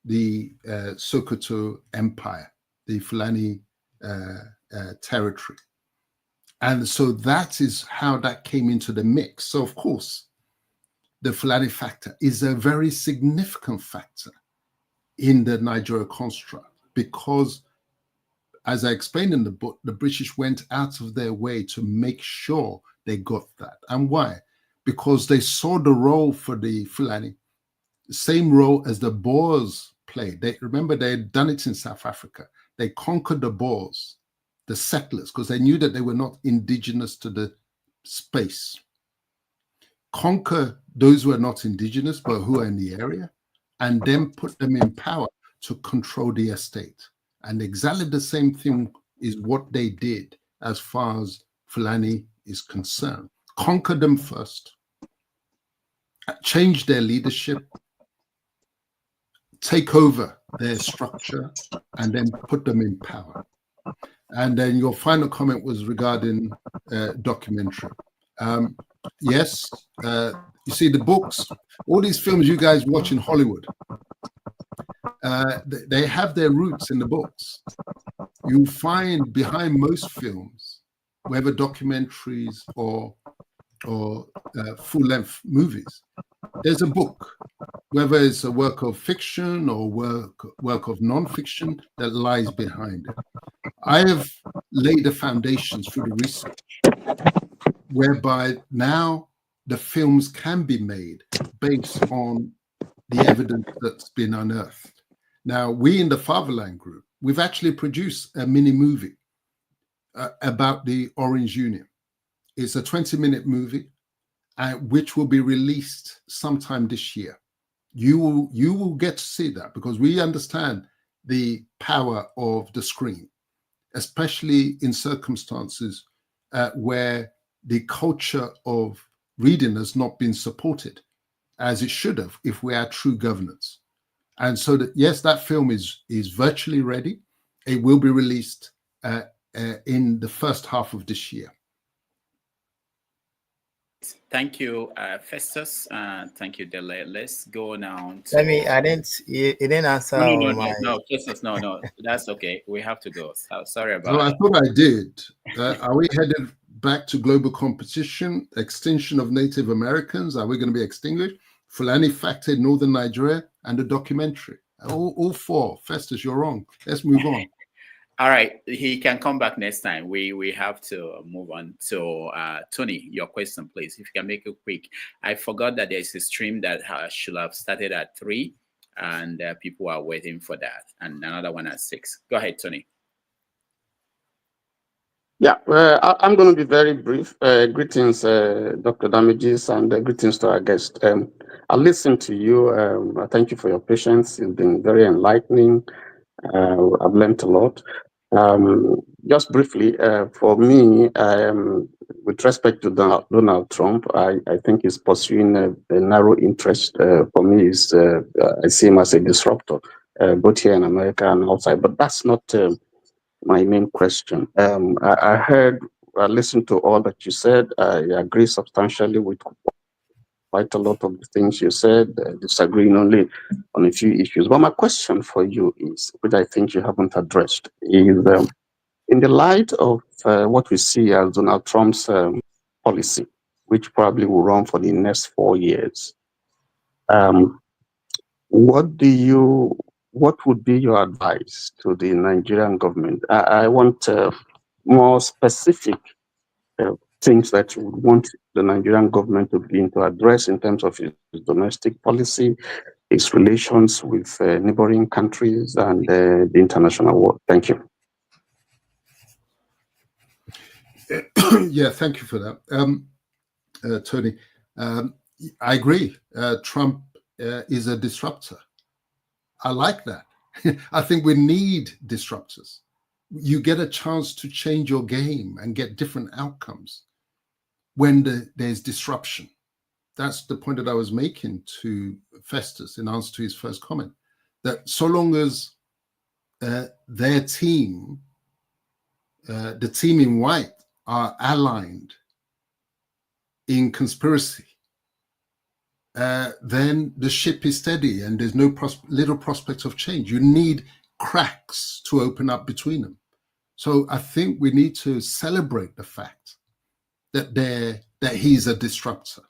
the Sokoto Empire, the Fulani territory. And so that is how that came into the mix. So, of course, the Fulani factor is a very significant factor in the Nigeria construct because, as I explained in the book, the British went out of their way to make sure they got that. And why? Because they saw the role for the Fulani, the same role as the Boers played. Remember, they had done it in South Africa. They conquered the Boers, the settlers, because they knew that they were not indigenous to the space. Conquer those who are not indigenous, but who are in the area, and then put them in power to control the estate. And exactly the same thing is what they did as far as Fulani is concerned. Conquer them first, change their leadership, take over their structure, and then put them in power. And then your final comment was regarding documentary. Yes, you see the books, all these films you guys watch in Hollywood, they have their roots in the books. You find behind most films, whether documentaries or full-length movies, there's a book, whether it's a work of fiction or work of non-fiction that lies behind it. I have laid the foundations through the research, whereby now the films can be made based on the evidence that's been unearthed. Now, we in the Fatherland Group, we've actually produced a mini movie about the Orange Union. It's a 20-minute movie, which will be released sometime this year. You will get to see that, because we understand the power of the screen, especially in circumstances where the culture of reading has not been supported as it should have if we are true governance. And so that, yes, that film is virtually ready. It will be released in the first half of this year. Thank you, Festus. Thank you, Dele. Let's go now to... Let me, you didn't answer No, Festus, no, that's okay. We have to go. So, sorry about I thought I did. Are we headed back to global competition, extinction of Native Americans? Are we going to be extinguished? Fulani factor in northern Nigeria, and the documentary. All four. Festus, you're wrong. Let's move on. All right, he can come back next time. We have to move on. So, Tony, your question, please. If you can make it quick. I forgot that there's a stream that should have started at 3, and people are waiting for that, and another one at 6. Go ahead, Tony. Yeah, I'm going to be very brief. Greetings, Dr. Damages, and greetings to our guest. I listened to you. Thank you for your patience. It's been very enlightening. I've learned a lot. Just briefly, for me, with respect to Donald Trump, I think he's pursuing a narrow interest. For me, I see him as a disruptor, both here in America and outside. But that's not my main question. I listened to all that you said. I agree substantially with quite a lot of the things you said, disagreeing only on a few issues. But my question for you is, which I think you haven't addressed, is in the light of what we see as Donald Trump's policy, which probably will run for the next 4 years, what would be your advice to the Nigerian government? I want more specific things that you would want the Nigerian government to begin to address in terms of its domestic policy, its relations with neighboring countries, and the international world. Thank you. Yeah, thank you for that, Tony. I agree. Trump is a disruptor. I like that. I think we need disruptors. You get a chance to change your game and get different outcomes when there's disruption. That's the point that I was making to Festus in answer to his first comment, that so long as their team, the team in white, are aligned in conspiracy, then the ship is steady and there's no little prospect of change. You need cracks to open up between them. So I think we need to celebrate the fact that he's a disruptor,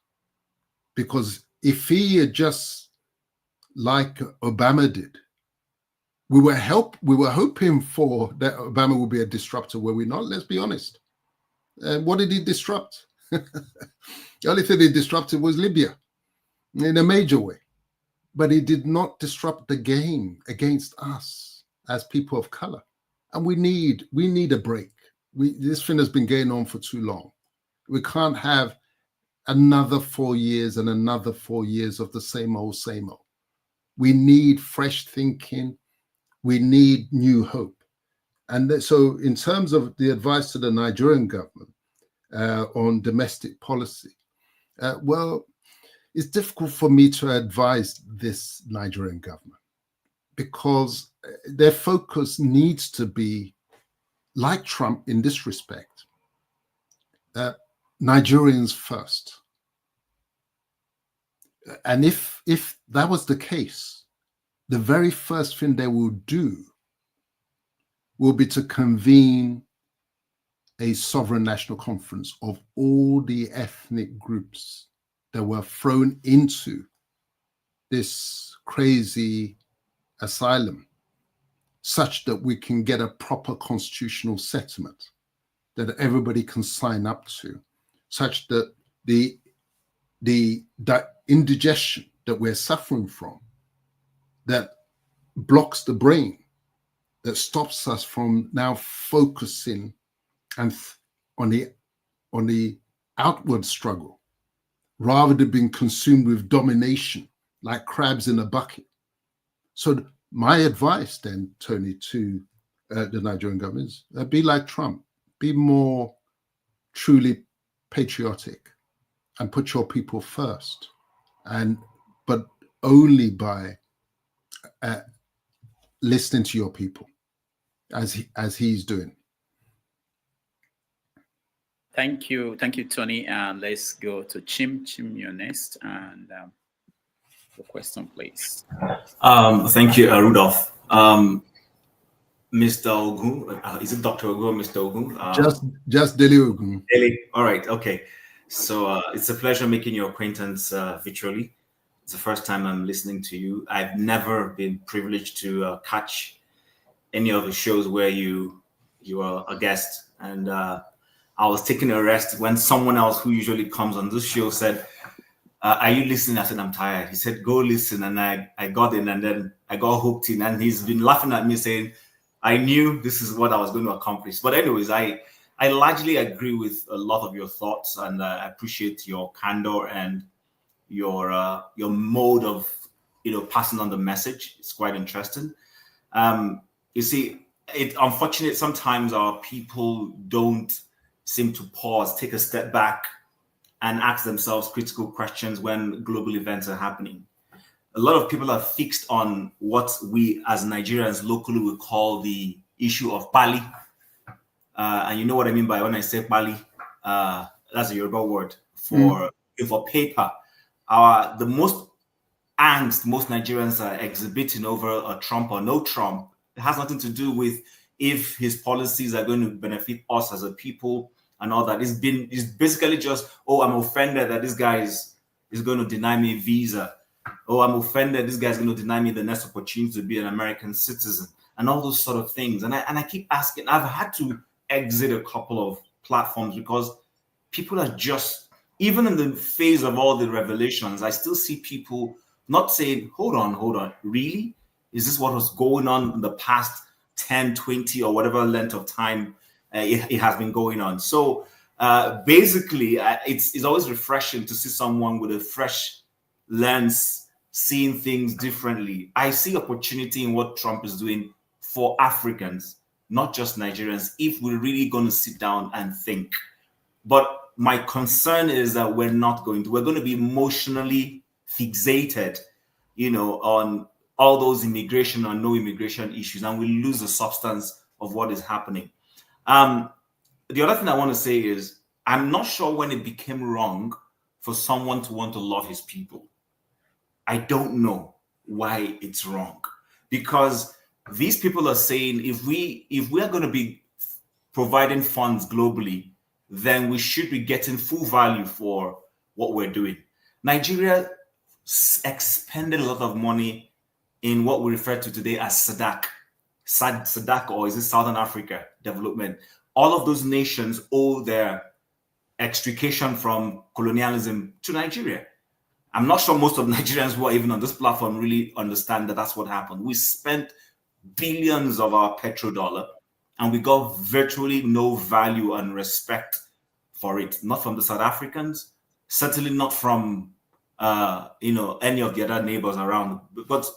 because if he had just like Obama did, we were hoping for that Obama would be a disruptor, were we not? Let's be honest. What did he disrupt? The only thing he disrupted was Libya in a major way, but he did not disrupt the game against us as people of color. And we need a break. This thing has been going on for too long. We can't have another 4 years and another 4 years of the same old, same old. We need fresh thinking. We need new hope. And so in terms of the advice to the Nigerian government on domestic policy, well, it's difficult for me to advise this Nigerian government because their focus needs to be, like Trump in this respect, Nigerians first. And if that was the case, the very first thing they will do will be to convene a sovereign national conference of all the ethnic groups that were thrown into this crazy asylum, such that we can get a proper constitutional settlement that everybody can sign up to, such that the indigestion that we're suffering from, that blocks the brain, that stops us from now focusing and on the outward struggle rather than being consumed with domination like crabs in a bucket. So my advice then, Tony, to the Nigerian government is be like Trump, be more truly patriotic and put your people first, but only by listening to your people as he's doing. Thank you, Tony. And let's go to Chim. Chim, you're next, and the question, please. Thank you, Rudolph. Mr. Ogun, is it Dr. Ogun or Mr. Ogun? Just Dele Ogun. Dele. All right, okay. So it's a pleasure making your acquaintance virtually. It's the first time I'm listening to you. I've never been privileged to catch any of the shows where you are a guest, and I was taking a rest when someone else who usually comes on this show said, are you listening? I said, I'm tired. He said, go listen. And I got in, and then I got hooked in, and he's been laughing at me saying, I knew this is what I was going to accomplish. But anyways, I largely agree with a lot of your thoughts, and I appreciate your candor and your mode of passing on the message. It's quite interesting. You see, it's unfortunate sometimes our people don't seem to pause, take a step back, and ask themselves critical questions when global events are happening. A lot of people are fixed on what we as Nigerians locally would call the issue of Pali. And you know what I mean by when I say Pali, that's a Yoruba word for paper. The most angst most Nigerians are exhibiting over a Trump or no Trump, it has nothing to do with if his policies are going to benefit us as a people and all that. It's basically just, oh, I'm offended that this guy is going to deny me a visa. Oh, I'm offended this guy's going to deny me the next opportunity to be an American citizen, and all those sort of things. And I keep asking, I've had to exit a couple of platforms because people are just, even in the phase of all the revelations, I still see people not saying, hold on, really? Is this what was going on in the past 10, 20, or whatever length of time it has been going on? So basically, it's always refreshing to see someone with a fresh lens, seeing things differently. I see opportunity in what Trump is doing for Africans, not just Nigerians, if we're really going to sit down and think. But my concern is that we're going to be emotionally fixated, on all those immigration or no immigration issues, and we lose the substance of what is happening. The other thing I want to say is, I'm not sure when it became wrong for someone to want to love his people. I don't know why it's wrong, because these people are saying if we are going to be providing funds globally, then we should be getting full value for what we're doing. Nigeria expended a lot of money in what we refer to today as SADC, or is it Southern Africa Development? All of those nations owe their extrication from colonialism to Nigeria. I'm not sure most of Nigerians who are even on this platform really understand that that's what happened. We spent billions of our petrodollar, and we got virtually no value and respect for it. Not from the South Africans, certainly not from any of the other neighbors around. But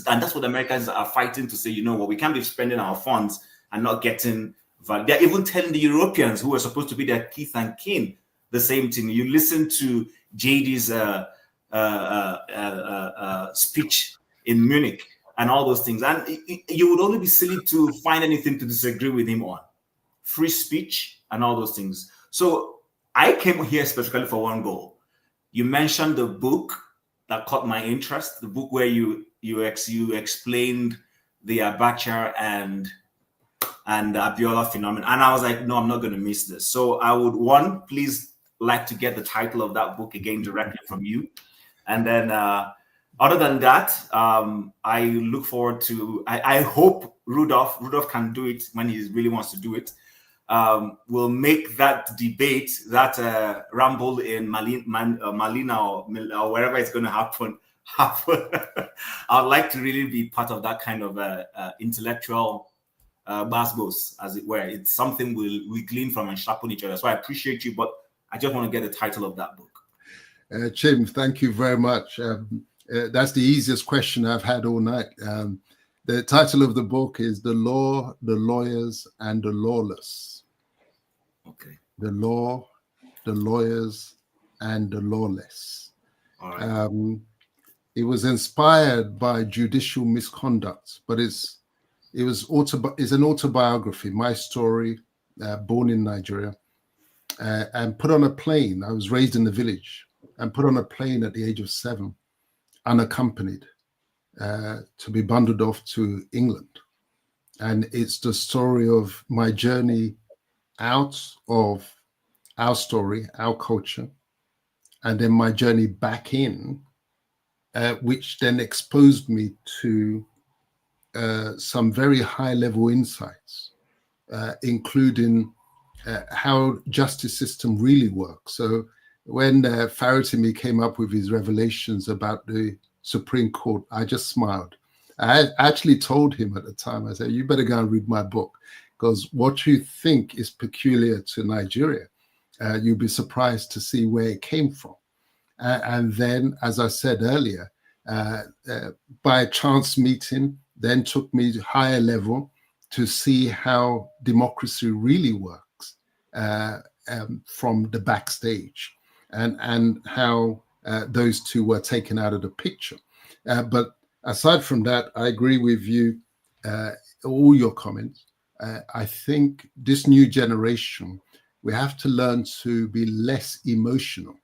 that's what Americans are fighting to say. You know what? We can't be spending our funds and not getting value. They're even telling the Europeans, who are supposed to be their kith and kin, the same thing. You listen to JD's speech in Munich and all those things, and you would only be silly to find anything to disagree with him on. Free speech and all those things. So I came here specifically for one goal. You mentioned the book that caught my interest, the book where you explained the Abacha and Abiola phenomenon, and I was like, no, I'm not going to miss this. So I would please like to get the title of that book again directly from you, and then other than that, I look forward to. I hope Rudolph can do it when he really wants to do it. We'll make that debate, that ramble in Malina or wherever it's going to happen. I'd like to really be part of that kind of intellectual basbos, as it were. It's something we glean from and sharpen each other. So I appreciate you, but I just want to get the title of that book. Chim, thank you very much. That's the easiest question I've had all night. The title of the book is The Law, the Lawyers, and the Lawless. Okay. The Law, the Lawyers, and the Lawless. All right. It was inspired by judicial misconduct, but it's an autobiography, my story, born in Nigeria, and put on a plane. I was raised in the village and put on a plane at the age of 7, unaccompanied, to be bundled off to England. And it's the story of my journey out of our story, our culture, and then my journey back in, which then exposed me to some very high-level insights, including how justice system really works. So when Faratimi came up with his revelations about the Supreme Court, I just smiled. I actually told him at the time, I said, you better go and read my book, because what you think is peculiar to Nigeria, you'll be surprised to see where it came from. And then, as I said earlier, by a chance meeting, then took me to higher level to see how democracy really works from the backstage, and how those two were taken out of the picture. But aside from that, I agree with you, all your comments. I think this new generation, we have to learn to be less emotional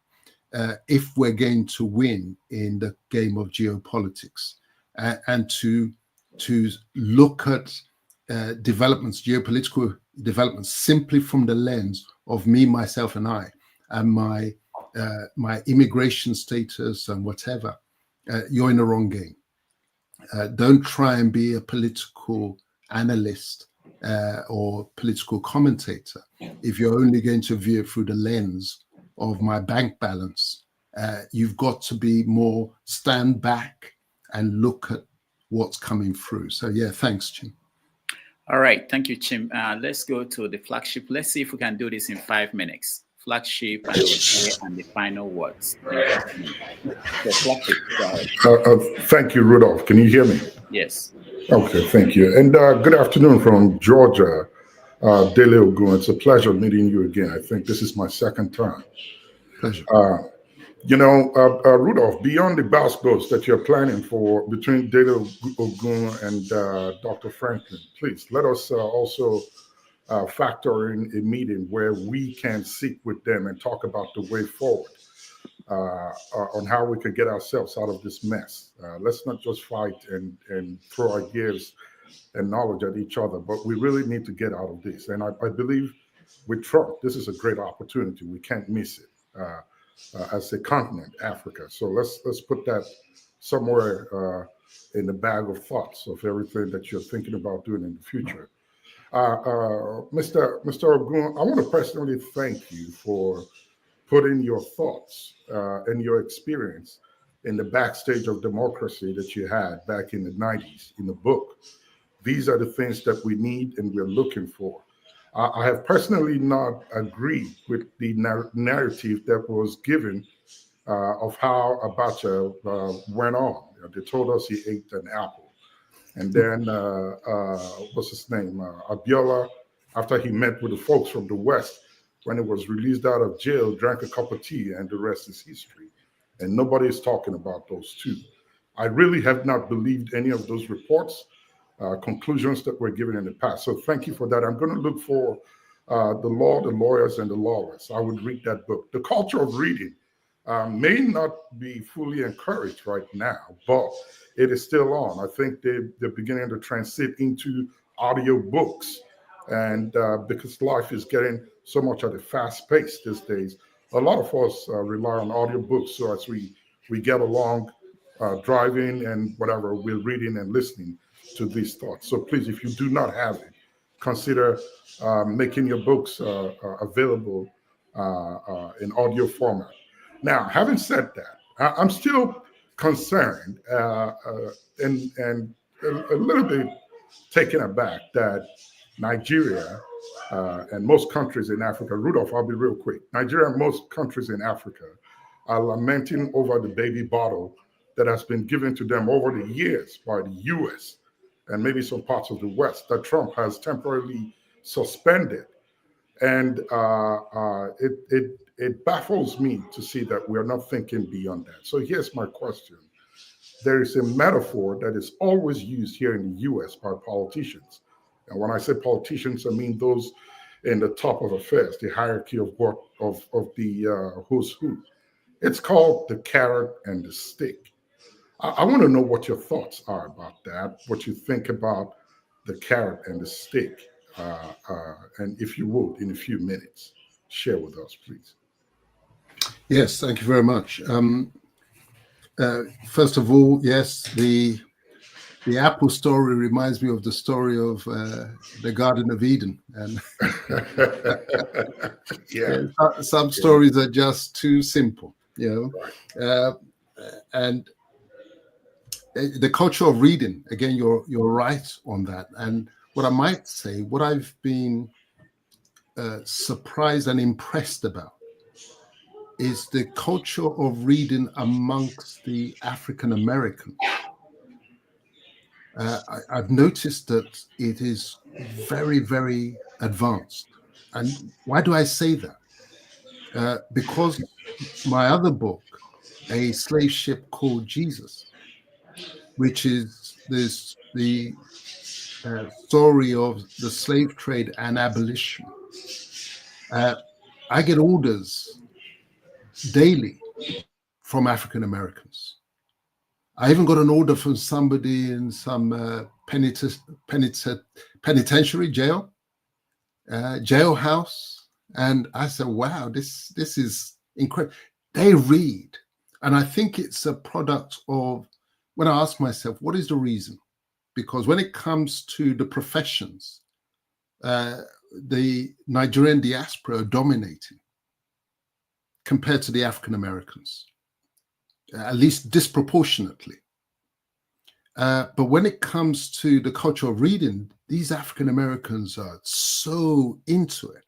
if we're going to win in the game of geopolitics, and to look at developments, geopolitical developments, simply from the lens of me, myself, and I, and my immigration status and whatever. You're in the wrong game. Don't try and be a political analyst or political commentator if you're only going to view it through the lens of my bank balance. You've got to be more stand back and look at what's coming through. So yeah, thanks, Chim. All right, thank you, Chim. Let's go to the flagship. Let's see if we can do this in 5 minutes. Flagship and the final words. The flagship. Thank you, Rudolph. Can you hear me? Yes. Okay, thank you. And good afternoon from Georgia, Dele Ogun. It's a pleasure meeting you again. I think this is my second time. Pleasure. Rudolph, beyond the basketballs that you're planning for between Dele Ogun and Dr. Franklin, please let us also factor in a meeting where we can sit with them and talk about the way forward on how we can get ourselves out of this mess. Let's not just fight and throw ideas and knowledge at each other, but we really need to get out of this. And I believe with Trump, this is a great opportunity. We can't miss it. As a continent, Africa. So let's put that somewhere in the bag of thoughts of everything that you're thinking about doing in the future. Mr. Ogun, I want to personally thank you for putting your thoughts and your experience in the backstage of democracy that you had back in the 90s in the book. These are the things that we need and we're looking for. I have personally not agreed with the narrative that was given of how Abacha went on. They told us he ate an apple. And then, what's his name? Abiola, after he met with the folks from the West, when he was released out of jail, drank a cup of tea, and the rest is history. And nobody is talking about those two. I really have not believed any of those reports. Conclusions that were given in the past. So thank you for that. I'm going to look for The Law, the Lawyers, and the Lawless. I would read that book. The culture of reading may not be fully encouraged right now, but it is still on. I think they're beginning to transit into audio books. And because life is getting so much at a fast pace these days, a lot of us rely on audio books. So as we get along driving and whatever, we're reading and listening to these thoughts. So please, if you do not have it, consider making your books available in audio format. Now, having said that, I'm still concerned and a little bit taken aback that Nigeria And most countries in Africa, Rudolph, I'll be real quick. Nigeria and most countries in Africa are lamenting over the baby bottle that has been given to them over the years by the US and maybe some parts of the West that Trump has temporarily suspended. And it baffles me to see that we are not thinking beyond that. So here's my question. There is a metaphor that is always used here in the US by politicians. And when I say politicians, I mean those in the top of affairs, the hierarchy of what of the who's who. It's called the carrot and the stick. I want to know what your thoughts are about that, what you think about the carrot and the stick. And if you would, in a few minutes, share with us, please. Yes, thank you very much. First of all, yes, the apple story reminds me of the story of the Garden of Eden, and some stories are just too simple, and the culture of reading. Again, you're right on that. And what I might say, what I've been surprised and impressed about is the culture of reading amongst the African Americans. I've noticed that it is very, very advanced. And why do I say that? Because my other book, A Slave Ship Called Jesus, which is the story of the slave trade and abolition, I get orders daily from African Americans. I even got an order from somebody in some penitentiary jail, jailhouse, and I said, "Wow, this is incredible." They read, and I think it's a product of when I ask myself, "What is the reason?" Because when it comes to the professions, the Nigerian diaspora are dominating compared to the African Americans, at least disproportionately. But when it comes to the culture of reading, these African Americans are so into it.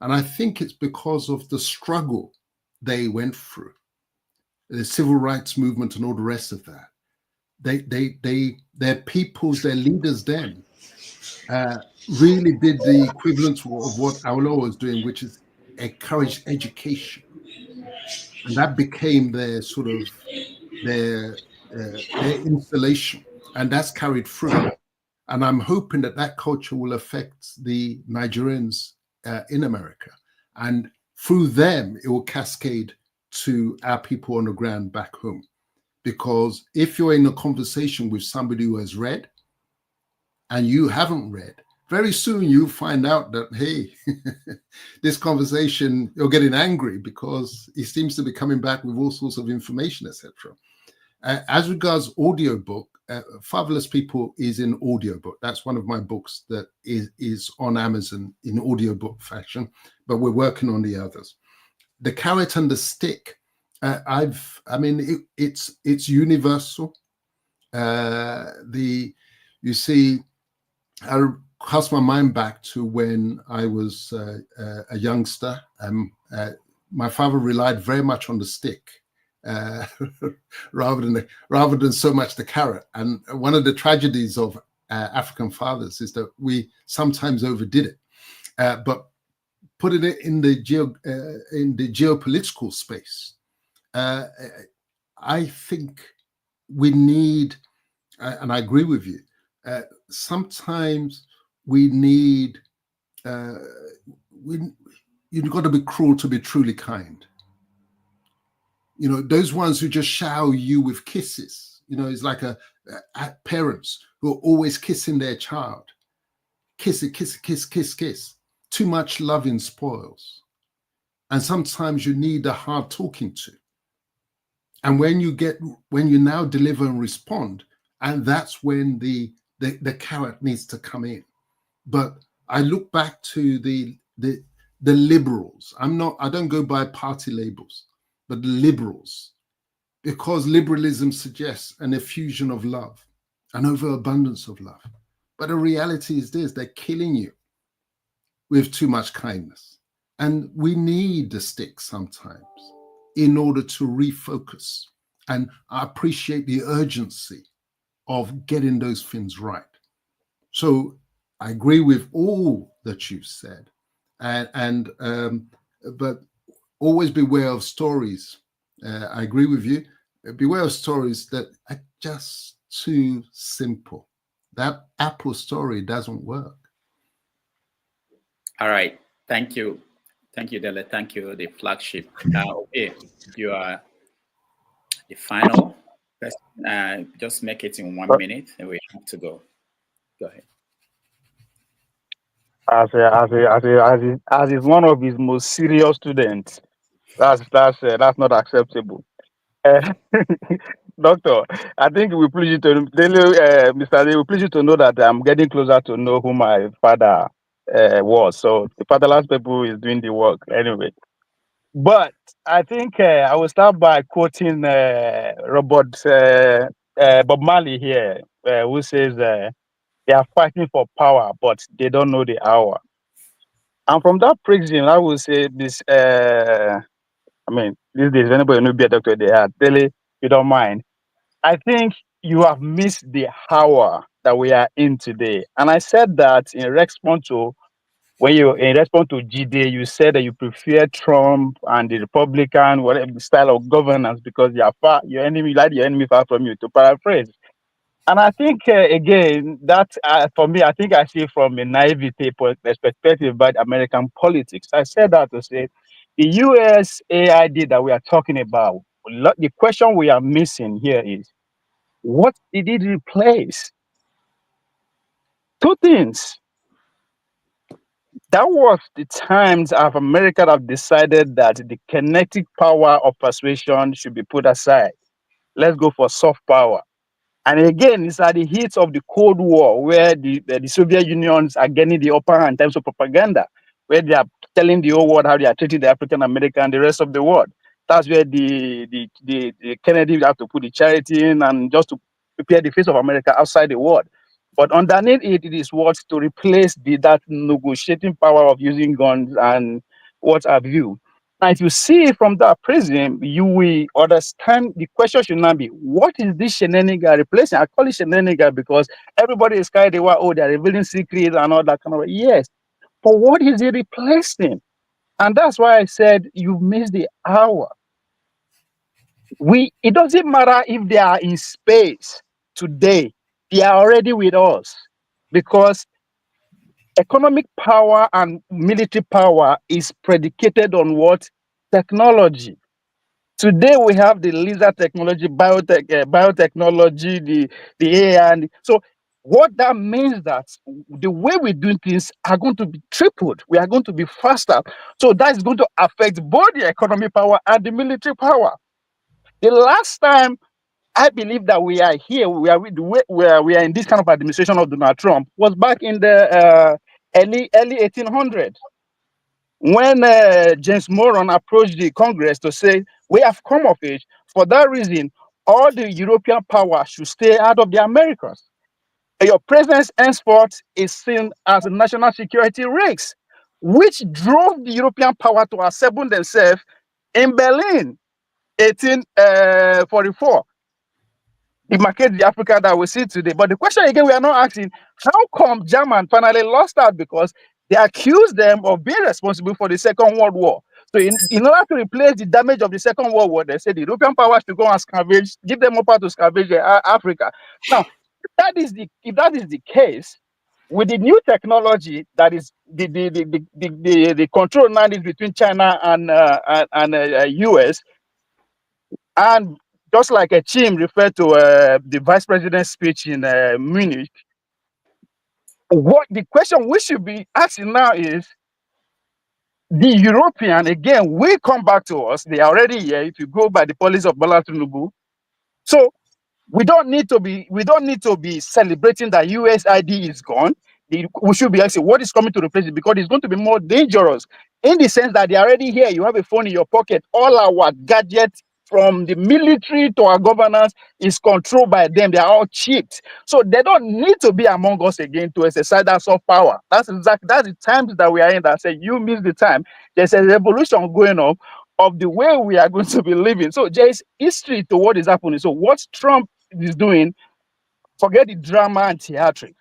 And I think it's because of the struggle they went through, the civil rights movement and all the rest of that. Their peoples, their leaders then really did the equivalent of what Awolowo was doing, which is encourage education. And that became their sort of their installation, and that's carried through. And I'm hoping that that culture will affect the Nigerians in America, and through them it will cascade to our people on the ground back home. Because if you're in a conversation with somebody who has read and you haven't read, very soon you find out that, hey, this conversation, you're getting angry because he seems to be coming back with all sorts of information, etc. As regards audiobook, Fatherless People is in audiobook. That's one of my books that is on Amazon in audiobook fashion, but we're working on the others. The Carrot and the Stick, it's universal. You see, I cast my mind back to when I was a youngster. My father relied very much on the stick rather than so much the carrot. And one of the tragedies of African fathers is that we sometimes overdid it. But putting it in the geopolitical space, I think we need, and I agree with you, sometimes we need, you've got to be cruel to be truly kind. You know, those ones who just shower you with kisses, it's like parents who are always kissing their child. Kiss it, kiss, kiss, kiss, kiss. Too much loving spoils. And sometimes you need a hard talking to. And when you now deliver and respond, and that's when the carrot needs to come in. But I look back to the liberals. I don't go by party labels, but the liberals, because liberalism suggests an effusion of love, an overabundance of love. But the reality is this: they're killing you. with too much kindness. And we need the stick sometimes in order to refocus. And I appreciate the urgency of getting those things right. So I agree with all that you've said, but always beware of stories. I agree with you. Beware of stories that are just too simple. That Apple story doesn't work. All right. Thank you. Thank you, Dele. Thank you, the flagship. Okay, you are the final person. Just make it in 1 minute and we have to go. Go ahead. As is one of his most serious students, that's not acceptable. Doctor, I think we please you to Mr. Lee, we please you to know that I'm getting closer to know who my father was. So the fatherless people is doing the work anyway. But I think I will start by quoting Bob Marley here, who says they are fighting for power, but they don't know the hour. And from that prism, I will say this. These days, anybody know be a doctor, they are Dele, you don't mind. I think you have missed the hour that we are in today. And I said that in response to GD, you said that you prefer Trump and the Republican whatever style of governance because you are far your enemy far from you, to paraphrase. And I think again that for me, I think I see from a naivety perspective about American politics. I said that to say the US AID that we are talking about. The question we are missing here is what did it replace? Two things. That was the times of America have decided that the kinetic power of persuasion should be put aside. Let's go for soft power. And again, it's at the heat of the Cold War where the Soviet Unions are getting the upper hand in terms of propaganda, where they are telling the whole world how they are treating the African American and the rest of the world. That's where the Kennedy have to put the charity in and just to prepare the face of America outside the world. But underneath it, it is what to replace that negotiating power of using guns and what have you. Now, if you see it from that prism, you will understand the question should not be, what is this shenanigan replacing? I call it shenanigan because everybody is carried away, oh, they're revealing secrets and all that kind of, yes. But what is it replacing? And that's why I said you missed the hour. It doesn't matter if they are in space today, they are already with us because economic power and military power is predicated on what? Technology. Today we have the laser technology, biotechnology, the AI. And so what that means that the way we do things are going to be tripled. We are going to be faster. So that is going to affect both the economic power and the military power. The last time I believe that we are here, we are in this kind of administration of Donald Trump was back in the early 1800s. When James Moran approached the Congress to say, we have come of age. For that reason, all the European powers should stay out of the Americas. Your presence henceforth is seen as a national security risk, which drove the European power to assemble themselves in Berlin, 1844. It marked the Africa that we see today. But the question again, we are not asking, how come German finally lost out? Because they accused them of being responsible for the Second World War. So in order to replace the damage of the Second World War, they said the European powers should go and scavenge, give them up to scavenge Africa. Now, if that is the case, with the new technology that is the control now is between China and US, and just like a Chim referred to the vice president's speech in Munich, what the question we should be asking now is, the European, again, will come back to us. They are already here. If you go by the policy of Bola Tinubu, so we don't need to be celebrating that USID is gone. We should be asking what is coming to replace it, because it's going to be more dangerous in the sense that they are already here. You have a phone in your pocket. All our gadgets from the military to our governance is controlled by them. They are all chipped. So they don't need to be among us again to exercise that soft power. That's the times that we are in that say you miss the time. There's a revolution going on of the way we are going to be living. So there is history to what is happening. So what Trump is doing, forget the drama and theatrics.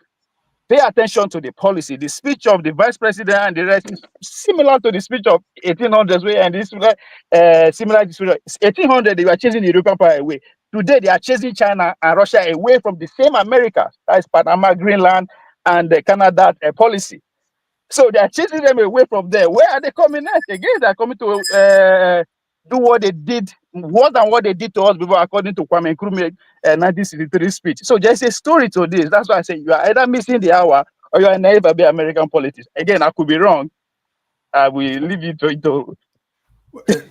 Pay attention to the policy. The speech of the vice president and the rest is similar to the speech of 1800s way, and this similar to 1800. They were chasing the European power away. Today they are chasing China and Russia away from the same America. That is Panama, Greenland, and the Canada policy. So they are chasing them away from there. Where are they coming next? Again, they are coming to do what they did, more than what they did to us before, according to Kwame Nkrumah's 1963 speech. So there's a story to this. That's why I say you are either missing the hour or you are never be American politics. Again, I could be wrong. I will leave you to.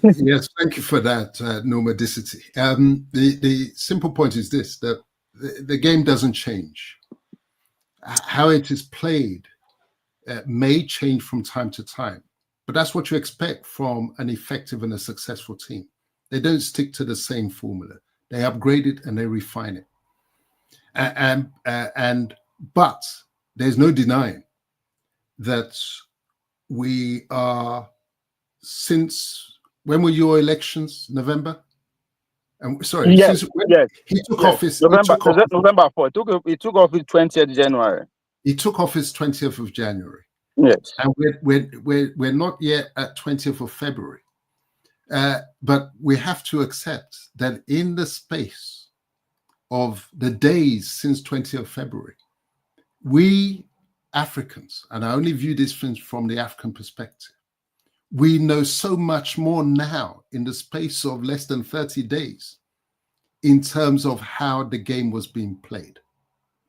Yes, thank you for that, nomodicity. The simple point is this, that the game doesn't change. How it is played may change from time to time, but that's what you expect from an effective and a successful team. They don't stick to the same formula. They upgrade it and they refine it. But there's no denying that we are, since when were your elections? November? Sorry, yes, since when yes, he took yes. office. November 4. He took office 20th January. He took office 20th of January. Yes. And we're not yet at 20th of February. But we have to accept that in the space of the days since 20th of February, we Africans, and I only view this from the African perspective, we know so much more now in the space of less than 30 days in terms of how the game was being played.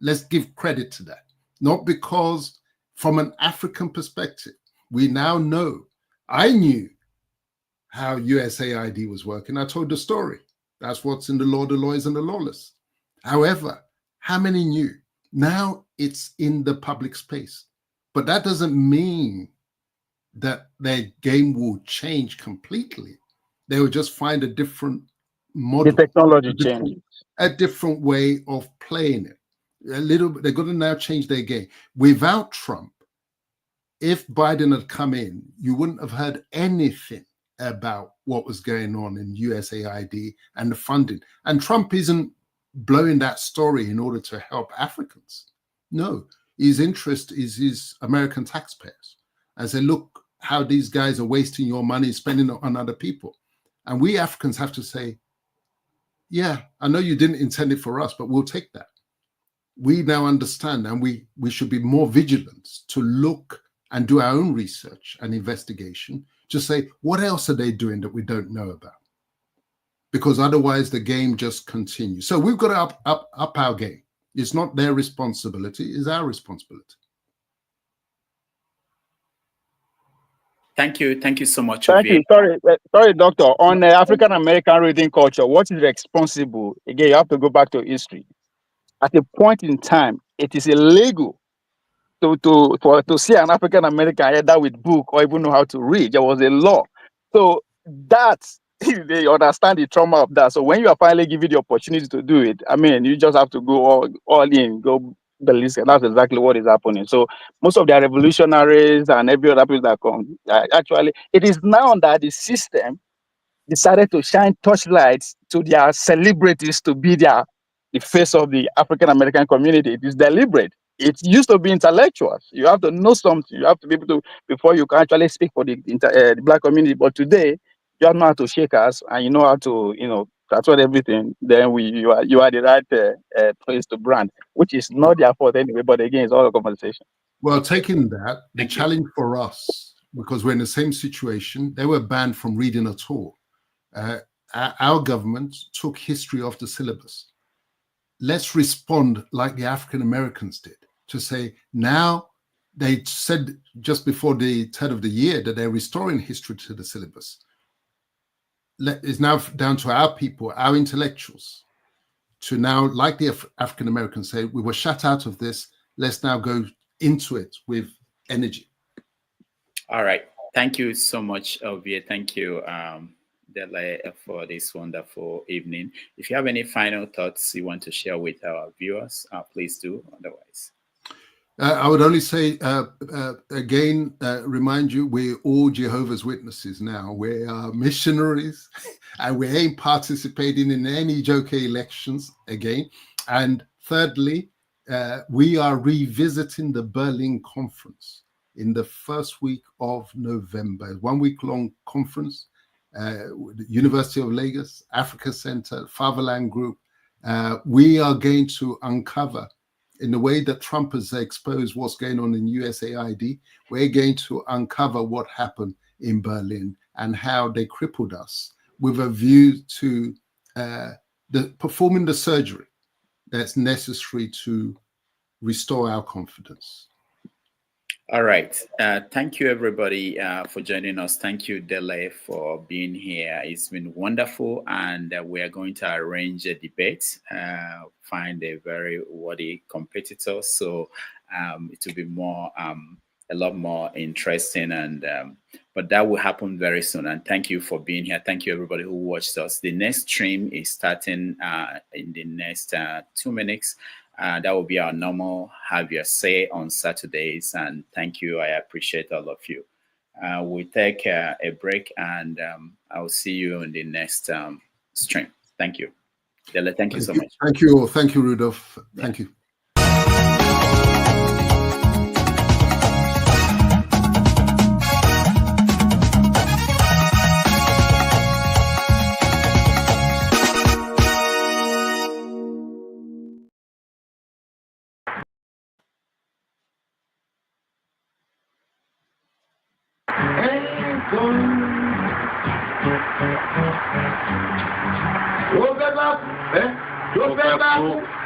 Let's give credit to that. Not because from an African perspective, we now know, I knew how USAID was working. I told the story. That's what's in the law, the lawyers and the lawless. However, how many knew? Now it's in the public space. But that doesn't mean that their game will change completely. They will just find a different model. The technology changes. A different way of playing it. They're going to now change their game. Without Trump, if Biden had come in, you wouldn't have heard anything about what was going on in USAID and the funding. And Trump isn't blowing that story in order to help Africans. No, his interest is his American taxpayers. And say, look how these guys are wasting your money, spending it on other people. And we Africans have to say, yeah, I know you didn't intend it for us, but we'll take that. We now understand, and we should be more vigilant to look and do our own research and investigation to say, what else are they doing that we don't know about? Because otherwise the game just continues. So we've got to up our game. It's not their responsibility, it's our responsibility. Thank you. Thank you so much. Thank you. Sorry, Doctor. On African American reading culture, what is responsible? Again, you have to go back to history. At a point in time, it is illegal to see an African American either with book or even know how to read. There was a law. So that they understand the trauma of that. So when you are finally given the opportunity to do it, I mean, you just have to go all in, go ballistic. That's exactly what is happening. So most of the revolutionaries and every other people that come, actually, it is now that the system decided to shine torchlights to their celebrities to be the face of the African American community. It is deliberate. It used to be intellectuals. You have to know something. You have to be able to, before you can actually speak for the Black community. But today, you know how to shake us and you know how to, that's what everything. Then you are the right place to brand, which is not their fault anyway. But again, it's all a conversation. Well, taking that, the challenge for us, because we're in the same situation, they were banned from reading at all. Our government took history off the syllabus. Let's respond like the African Americans did to say, now they said just before the turn of the year that they're restoring history to the syllabus. It's now down to our people, our intellectuals, to now, like the African Americans say, we were shut out of this. Let's now go into it with energy. All right. Thank you so much, Ovie. Thank you, Dele, for this wonderful evening. If you have any final thoughts you want to share with our viewers, please do. Otherwise, I would only say again, remind you, we're all Jehovah's Witnesses now. We are missionaries, and we ain't participating in any joker elections again. And thirdly, we are revisiting the Berlin Conference in the first week of November. 1 week long conference, the University of Lagos, Africa Center, Fatherland Group. We are going to uncover, in the way that Trump has exposed what's going on in USAID, we're going to uncover what happened in Berlin and how they crippled us with a view to performing the surgery that's necessary to restore our confidence. All right. Thank you, everybody, for joining us. Thank you, Dele, for being here. It's been wonderful, and we are going to arrange a debate, find a very worthy competitor. So it will be more, a lot more interesting, and but that will happen very soon. And thank you for being here. Thank you, everybody who watched us. The next stream is starting in the next 2 minutes. That will be our normal Have Your Say on Saturdays. And thank you. I appreciate all of you. We take a break, and I'll see you in the next stream. Thank you. Dele, thank you so much. Thank you. Thank you, Rudolph. Thank you.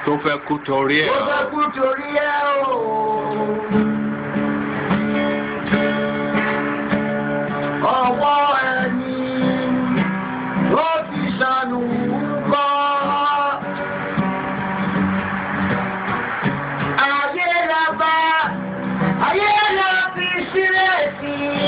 Tó fẹ́ kú torí ẹ̀ o. Ọwọ́ ẹni ló ti ṣàánú kọ́. Ayé la bá, ayé la fi sílẹ̀ sí.